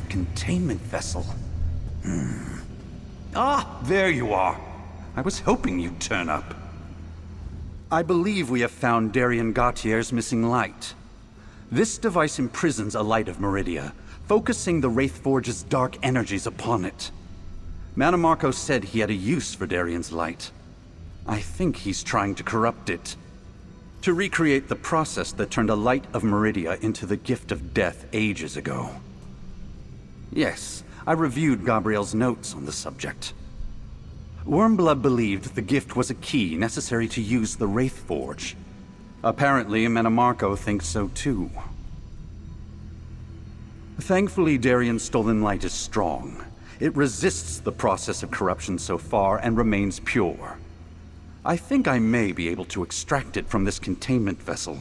Containment vessel. Ah, there you are. I was hoping you'd turn up. I believe we have found Darien Gautier's missing light. This device imprisons a light of Meridia, focusing the Wraithforge's dark energies upon it. Manamarco said he had a use for Darien's light. I think he's trying to corrupt it. To recreate the process that turned a light of Meridia into the gift of death ages ago. Yes, I reviewed Gabriel's notes on the subject. Wormblood believed the gift was a key necessary to use the Wraithforge. Apparently, Manamarco thinks so too. Thankfully, Darien's stolen light is strong. It resists the process of corruption so far and remains pure. I think I may be able to extract it from this containment vessel.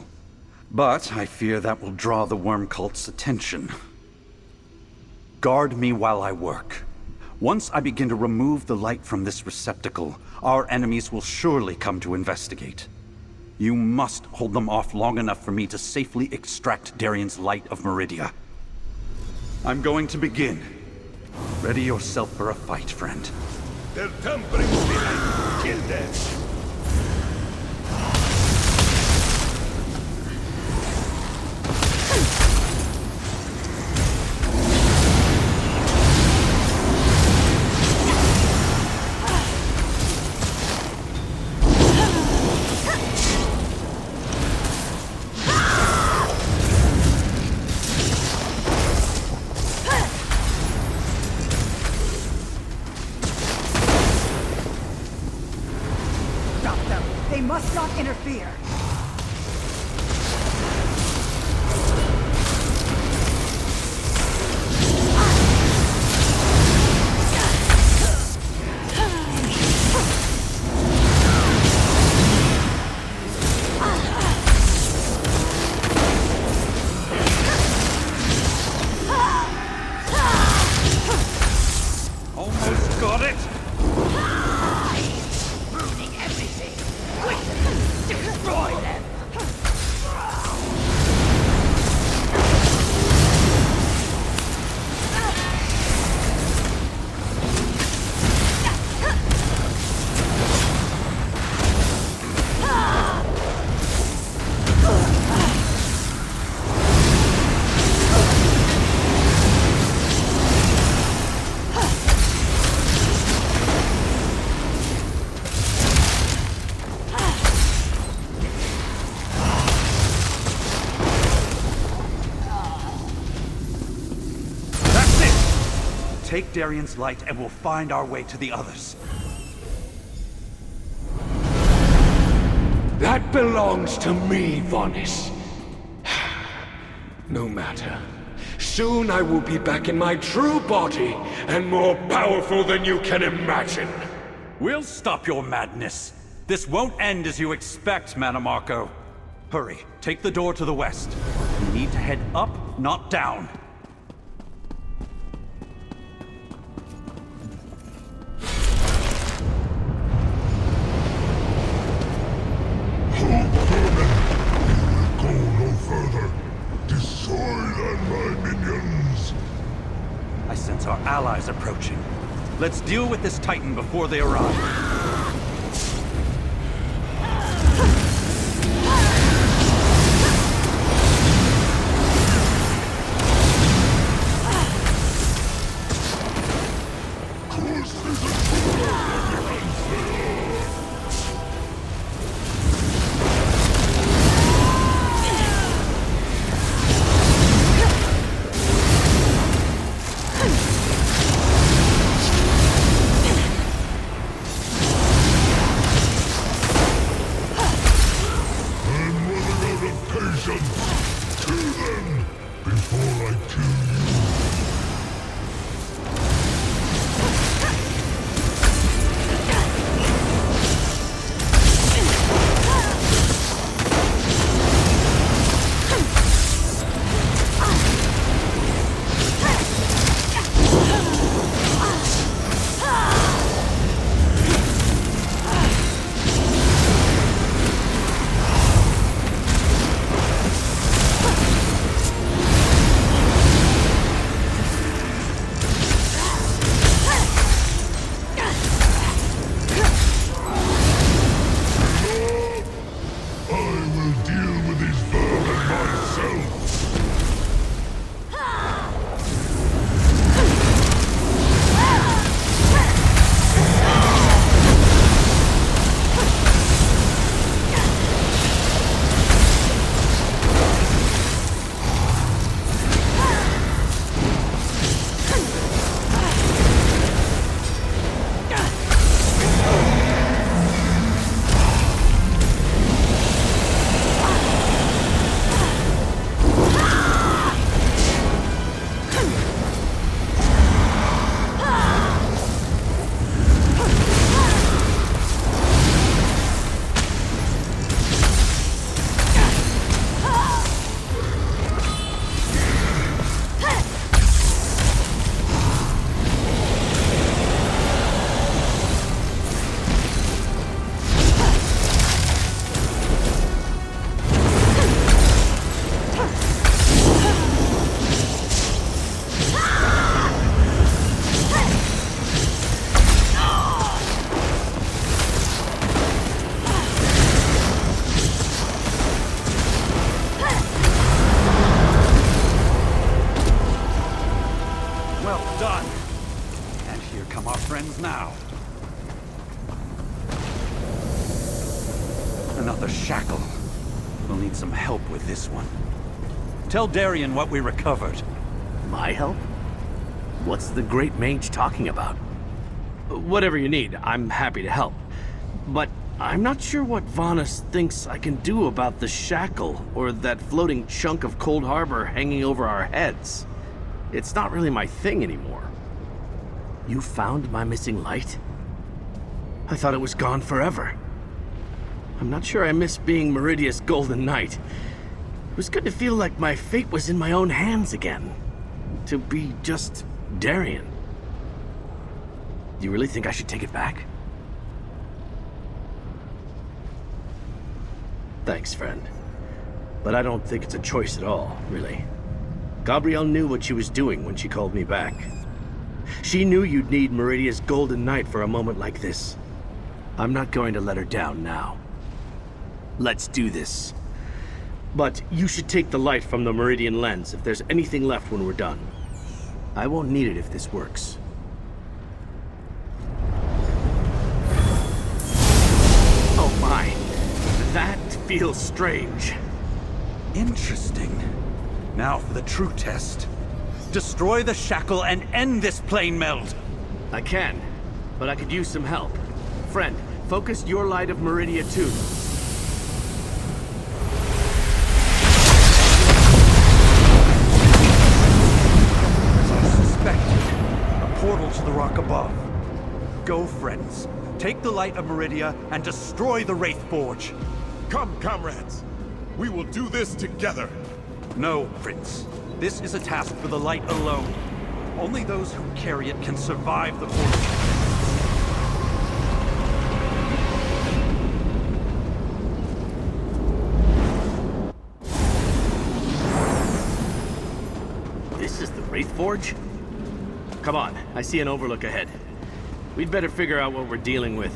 But I fear that will draw the Worm Cult's attention. Guard me while I work. Once I begin to remove the light from this receptacle, our enemies will surely come to investigate. You must hold them off long enough for me to safely extract Darien's light of Meridia. I'm going to begin. Ready yourself for a fight, friend. They're tampering behind. Kill them. They must not interfere. take Darian's light and we'll find our way to the others. That belongs to me, Vonis. No matter. Soon I will be back in my true body, and more powerful than you can imagine. We'll stop your madness. This won't end as you expect, Manamarco. Hurry, take the door to the west. We need to head up, not down. Go no further. Destroy them, my minions. I sense our allies approaching. Let's deal with this Titan before they arrive. Another shackle. We'll need some help with this one. Tell Darian what we recovered. My help? What's the Great Mage talking about? Whatever you need, I'm happy to help. But I'm not sure what Vonis thinks I can do about the shackle or that floating chunk of Cold Harbor hanging over our heads. It's not really my thing anymore. You found my missing light? I thought it was gone forever. I'm not sure I miss being Meridia's Golden Knight. It was good to feel like my fate was in my own hands again. To be just Darian. Do you really think I should take it back? Thanks, friend. But I don't think it's a choice at all, really. Gabrielle knew what she was doing when she called me back. She knew you'd need Meridia's Golden Knight for a moment like this. I'm not going to let her down now. Let's do this. But you should take the light from the Meridian lens if there's anything left when we're done. I won't need it if this works. Oh my, that feels strange. Interesting. Now for the true test. Destroy the shackle and end this plane meld! I can, but I could use some help. Friend, focus your light of Meridia too. As I suspected, a portal to the rock above. Go, friends. Take the light of Meridia and destroy the Wraith Forge. Come, comrades. We will do this together. No, Prince. This is a task for the light alone. Only those who carry it can survive the portal. This is the Wraith Forge? Come on, I see an overlook ahead. We'd better figure out what we're dealing with.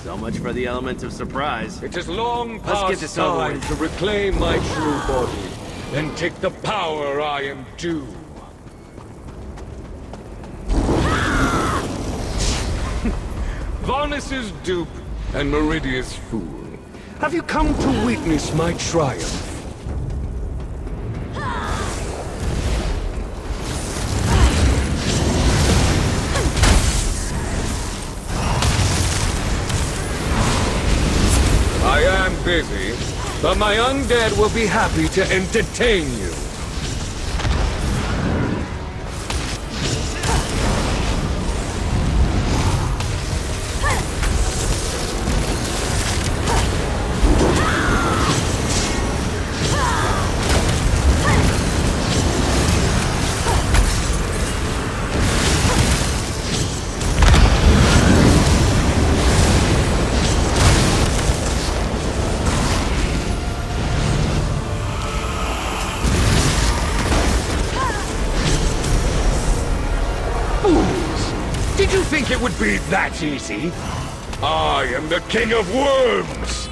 So much for the element of surprise. It is long Let's get past this over time with. to reclaim my true body and take the power I am due. Varnus's dupe and Meridia's fool. Have you come to witness my triumph? I am busy, but my undead will be happy to entertain you. Did you think it would be that easy? I am the King of Worms!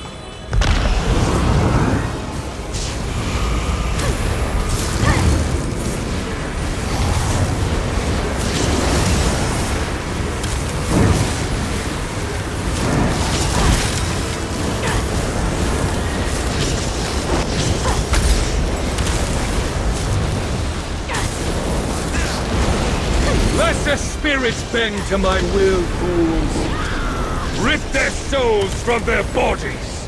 Let the spirits bend to my will, fools! Rip their souls from their bodies!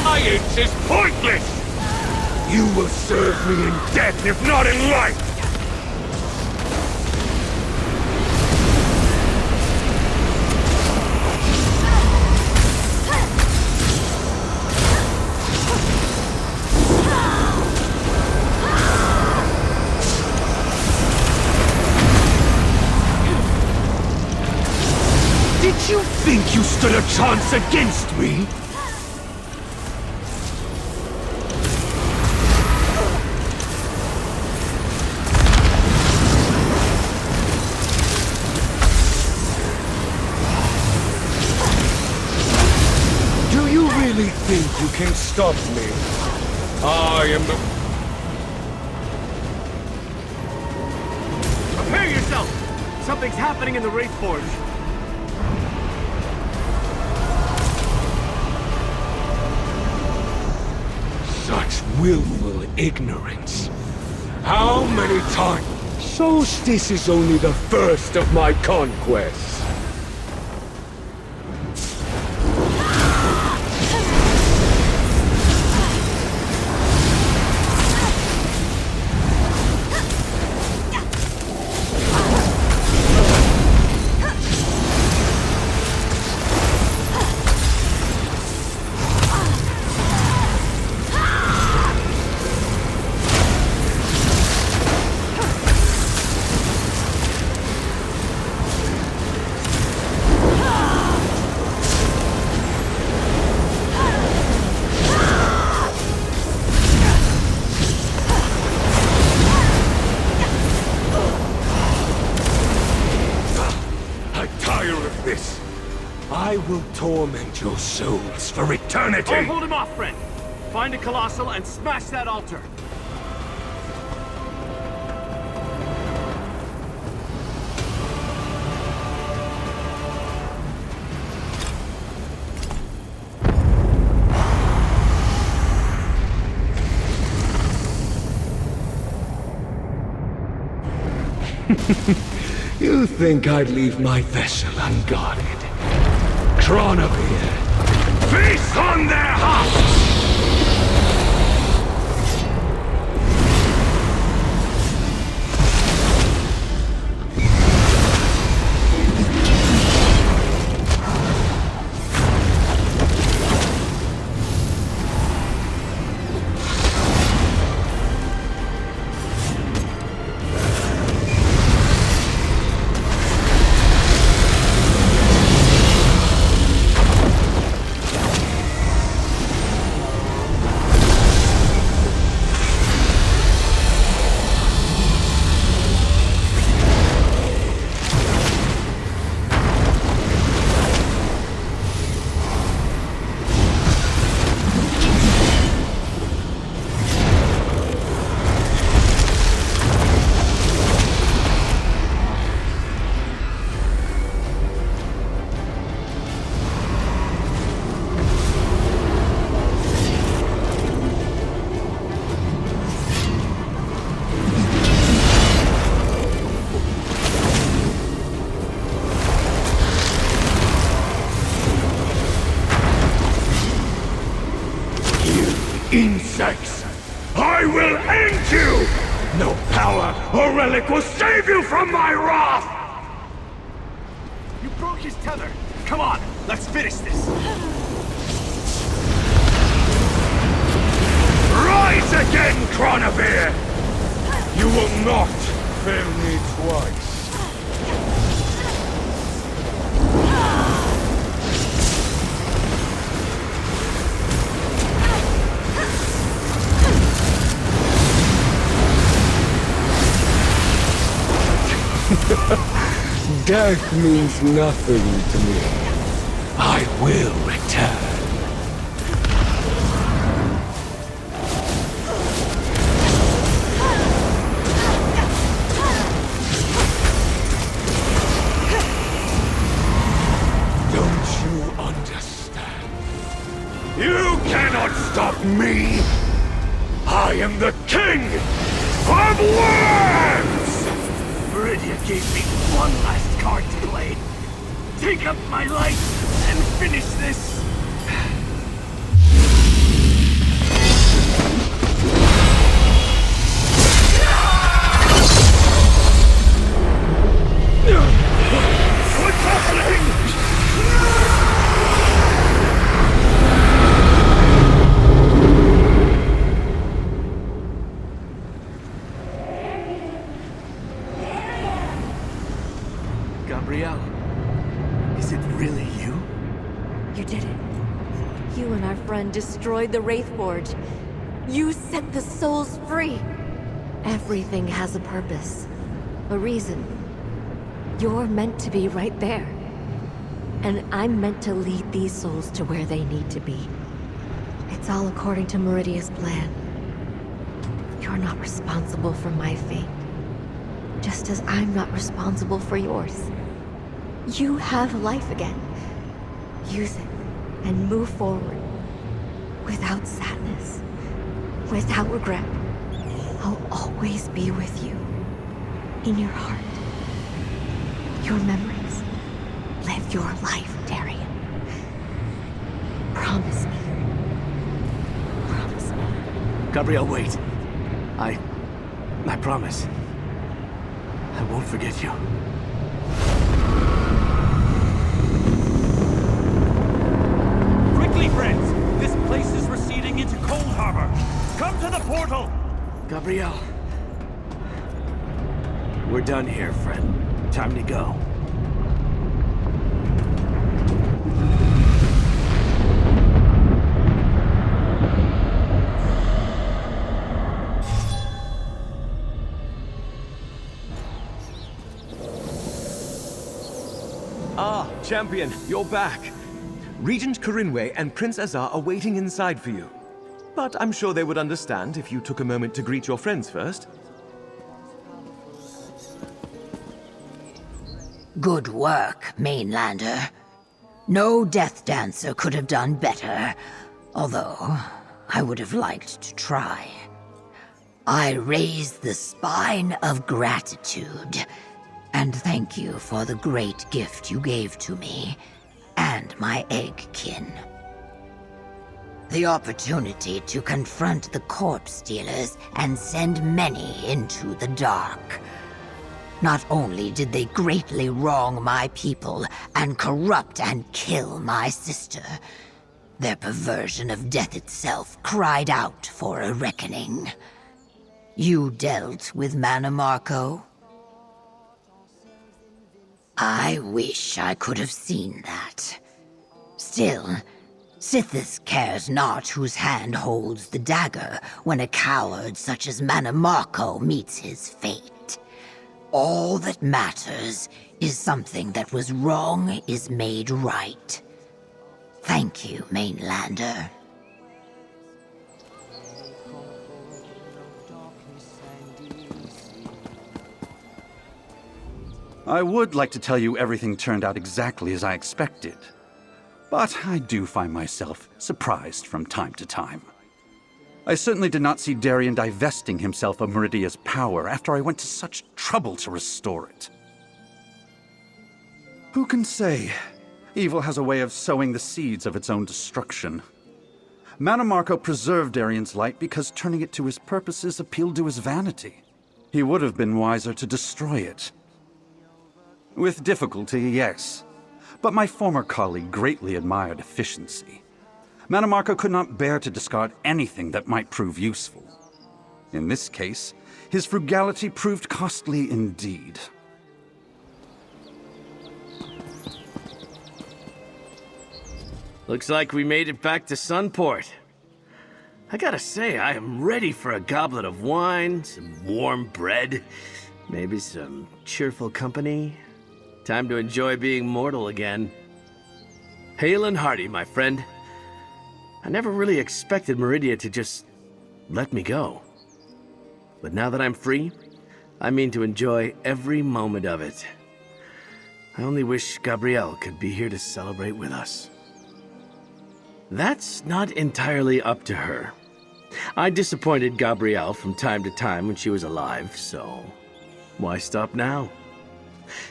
Science is pointless! You will serve me in death, if not in life! Did you think you stood a chance against me? Do you really think you can stop me? I am the... Prepare yourself! Something's happening in the Wraith Forge. Such willful ignorance. How many times? Solstice is only the first of my conquests. torment your souls for eternity! Oh, hold him off, friend! Find a Colossal and smash that altar! You think I'd leave my vessel unguarded? Tronavir, feast on their husks! Insects! I will end you! No power or relic will save you from my wrath! You broke his tether! Come on, let's finish this! Rise again, Tronavir! You will not fail me twice. Death means nothing to me. I will return. Don't you understand? You cannot stop me! I am the king of worms! Meridia gave me one last card to play. Take up my life and finish this! What's happening? Gabrielle, is it really you? You did it. You and our friend destroyed the Wraith Forge. You set the souls free. Everything has a purpose. A reason. You're meant to be right there. And I'm meant to lead these souls to where they need to be. It's all according to Meridia's plan. You're not responsible for my fate. Just as I'm not responsible for yours. You have life again. Use it and move forward. Without sadness. Without regret. I'll always be with you. In your heart. Your memories. Live your life, Darian. Promise me. Promise me. Gabrielle, wait. I promise. I won't forget you. Quickly, friends! This place is receding into Cold Harbor. Come to the portal! Gabrielle. We're done here, friend. Time to go. Ah, champion, you're back. Regent Corinway and Prince Azar are waiting inside for you. But I'm sure they would understand if you took a moment to greet your friends first. Good work, Mainlander. No Death Dancer could have done better, although I would have liked to try. I raise the spine of gratitude, and thank you for the great gift you gave to me and my egg-kin. The opportunity to confront the corpse stealers and send many into the dark. Not only did they greatly wrong my people and corrupt and kill my sister, their perversion of death itself cried out for a reckoning. You dealt with Manamarco? I wish I could have seen that. Still, Sithis cares not whose hand holds the dagger when a coward such as Manamarco meets his fate. All that matters is something that was wrong is made right. Thank you, Mainlander. I would like to tell you everything turned out exactly as I expected. But I do find myself surprised from time to time. I certainly did not see Darien divesting himself of Meridia's power after I went to such trouble to restore it. Who can say? Evil has a way of sowing the seeds of its own destruction. Manamarco preserved Darien's light because turning it to his purposes appealed to his vanity. He would have been wiser to destroy it. With difficulty, yes. But my former colleague greatly admired efficiency. Manamarco could not bear to discard anything that might prove useful. In this case, his frugality proved costly indeed. Looks like we made it back to Sunport. I gotta say, I am ready for a goblet of wine, some warm bread, maybe some cheerful company. Time to enjoy being mortal again. Hail and hearty, my friend. I never really expected Meridia to just let me go. But now that I'm free, I mean to enjoy every moment of it. I only wish Gabrielle could be here to celebrate with us. That's not entirely up to her. I disappointed Gabrielle from time to time when she was alive, so why stop now?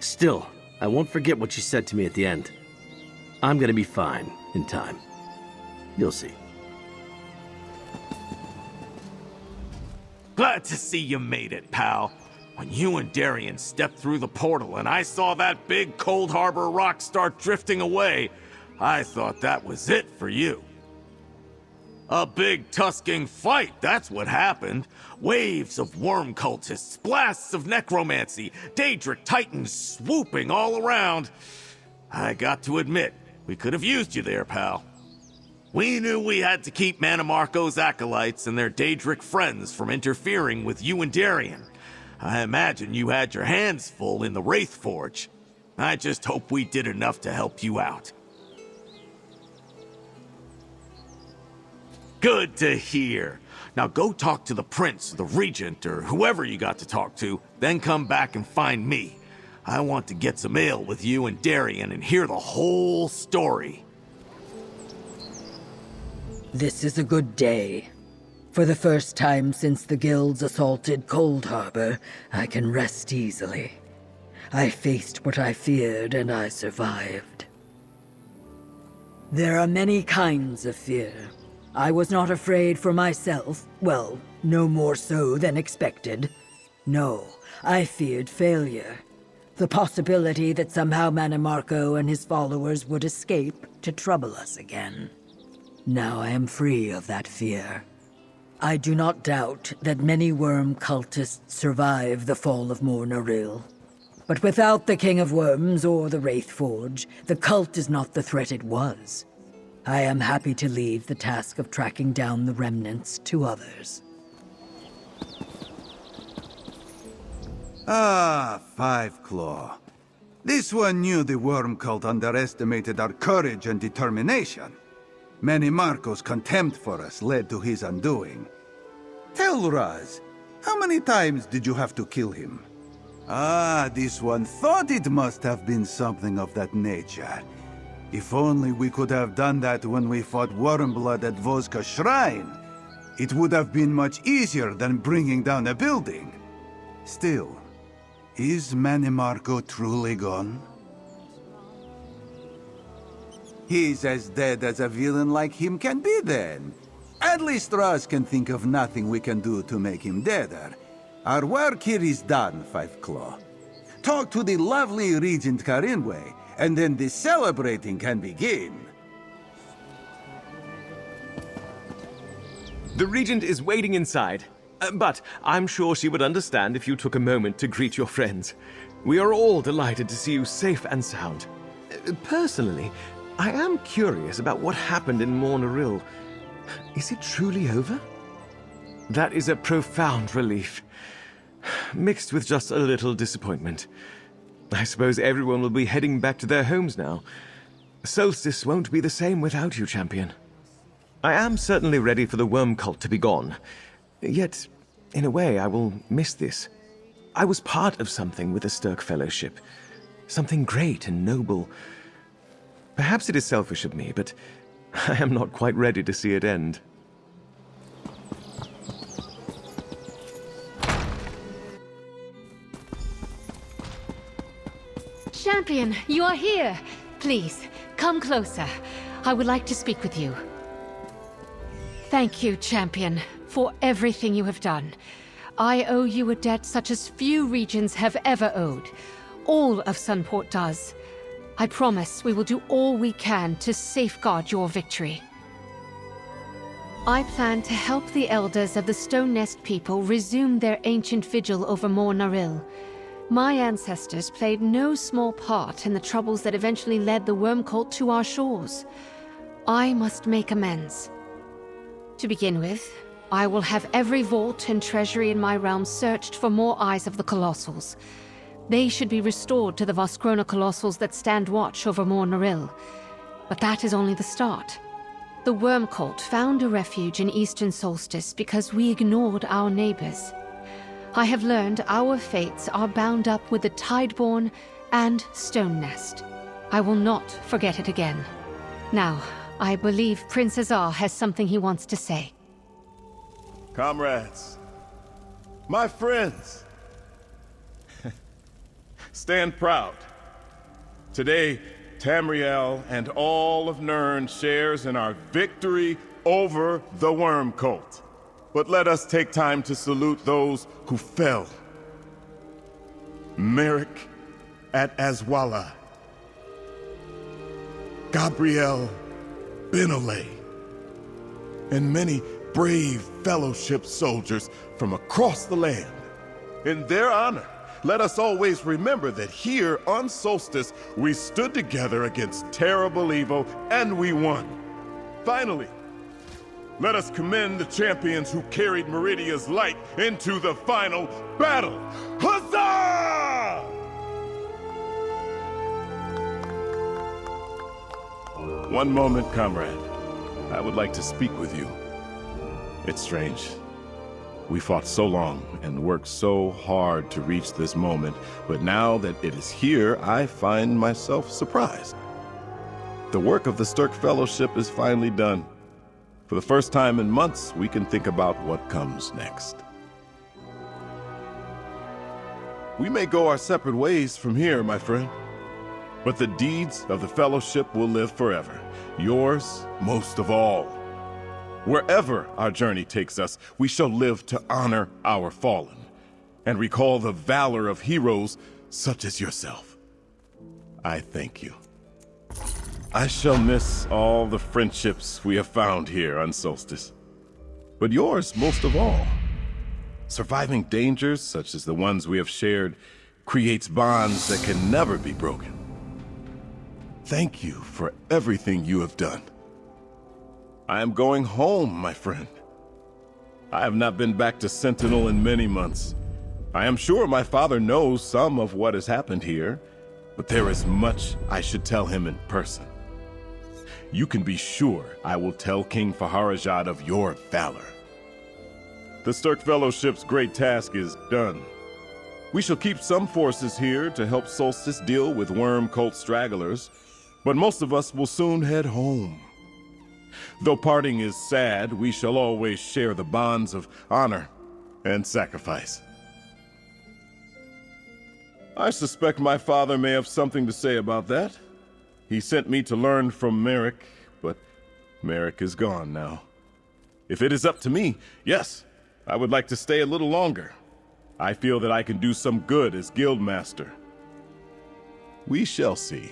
Still, I won't forget what she said to me at the end. I'm gonna be fine in time. You'll see. Glad to see you made it, pal. When you and Darien stepped through the portal and I saw that big Cold Harbor rock start drifting away, I thought that was it for you. A big tusking fight, that's what happened. Waves of worm cultists, blasts of necromancy, Daedric titans swooping all around. I got to admit, we could have used you there, pal. We knew we had to keep Manamarco's acolytes and their Daedric friends from interfering with you and Darien. I imagine you had your hands full in the Wraithforge. I just hope we did enough to help you out. Good to hear. Now go talk to the prince, the regent, or whoever you got to talk to, then come back and find me. I want to get some ale with you and Darien and hear the whole story. This is a good day. For the first time since the guilds assaulted Cold Harbor, I can rest easily. I faced what I feared and I survived. There are many kinds of fear. I was not afraid for myself, well, no more so than expected. No, I feared failure. The possibility that somehow Manamarco and his followers would escape to trouble us again. Now I am free of that fear. I do not doubt that many worm cultists survive the fall of Mornaril. But without the King of Worms or the Wraithforge, the cult is not the threat it was. I am happy to leave the task of tracking down the remnants to others. Ah, Five Claw. This one knew the worm cult underestimated our courage and determination. Manny Marco's contempt for us led to his undoing. Tell Raz, how many times did you have to kill him? Ah, this one thought it must have been something of that nature. If only we could have done that when we fought Wormblood at Voska Shrine. It would have been much easier than bringing down a building. Still, is Manny Marco truly gone? He's as dead as a villain like him can be then. At least Raz can think of nothing we can do to make him deader. Our work here is done, Five Claw. Talk to the lovely Regent Karinwe, and then the celebrating can begin. The Regent is waiting inside. But I'm sure she would understand if you took a moment to greet your friends. We are all delighted to see you safe and sound. Personally, I am curious about what happened in Mornaril. Is it truly over? That is a profound relief, mixed with just a little disappointment. I suppose everyone will be heading back to their homes now. Solstice won't be the same without you, champion. I am certainly ready for the worm cult to be gone. Yet, in a way, I will miss this. I was part of something with the Sturk Fellowship. Something great and noble. Perhaps it is selfish of me, but I am not quite ready to see it end. Champion, you are here. Please, come closer. I would like to speak with you. Thank you, Champion, for everything you have done. I owe you a debt such as few regions have ever owed. All of Sunport does. I promise we will do all we can to safeguard your victory. I plan to help the elders of the Stone Nest people resume their ancient vigil over Mornaril. My ancestors played no small part in the troubles that eventually led the worm cult to our shores. I must make amends. To begin with, I will have every vault and treasury in my realm searched for more eyes of the Colossals. They should be restored to the Voskrona Colossals that stand watch over Mornaril. But that is only the start. The worm cult found a refuge in Eastern Solstice because we ignored our neighbors. I have learned our fates are bound up with the Tideborn and Stone Nest. I will not forget it again. Now, I believe Prince Azar has something he wants to say. Comrades, my friends, stand proud. Today, Tamriel and all of Nirn shares in our victory over the Worm Cult. But let us take time to salute those who fell. Merrick at Azwala, Gabriel Benolay, and many brave Fellowship soldiers from across the land. In their honor, let us always remember that here on Solstice, we stood together against terrible evil, and we won. Finally, let us commend the champions who carried Meridia's light into the final battle. Huzzah! One moment, comrade. I would like to speak with you. It's strange. We fought so long and worked so hard to reach this moment, but now that it is here, I find myself surprised. The work of the Sturk Fellowship is finally done. For the first time in months, we can think about what comes next. We may go our separate ways from here, my friend, but the deeds of the Fellowship will live forever. Yours most of all. Wherever our journey takes us, we shall live to honor our fallen and recall the valor of heroes such as yourself. I thank you. I shall miss all the friendships we have found here on Solstice, but yours most of all. Surviving dangers such as the ones we have shared creates bonds that can never be broken. Thank you for everything you have done. I am going home, my friend. I have not been back to Sentinel in many months. I am sure my father knows some of what has happened here, but there is much I should tell him in person. You can be sure I will tell King Faharajad of your valor. The Sturk Fellowship's great task is done. We shall keep some forces here to help Solstice deal with Worm Cult stragglers, but most of us will soon head home. Though parting is sad, we shall always share the bonds of honor and sacrifice. I suspect my father may have something to say about that. He sent me to learn from Merrick, but Merrick is gone now. If it is up to me, yes, I would like to stay a little longer. I feel that I can do some good as Guildmaster. We shall see.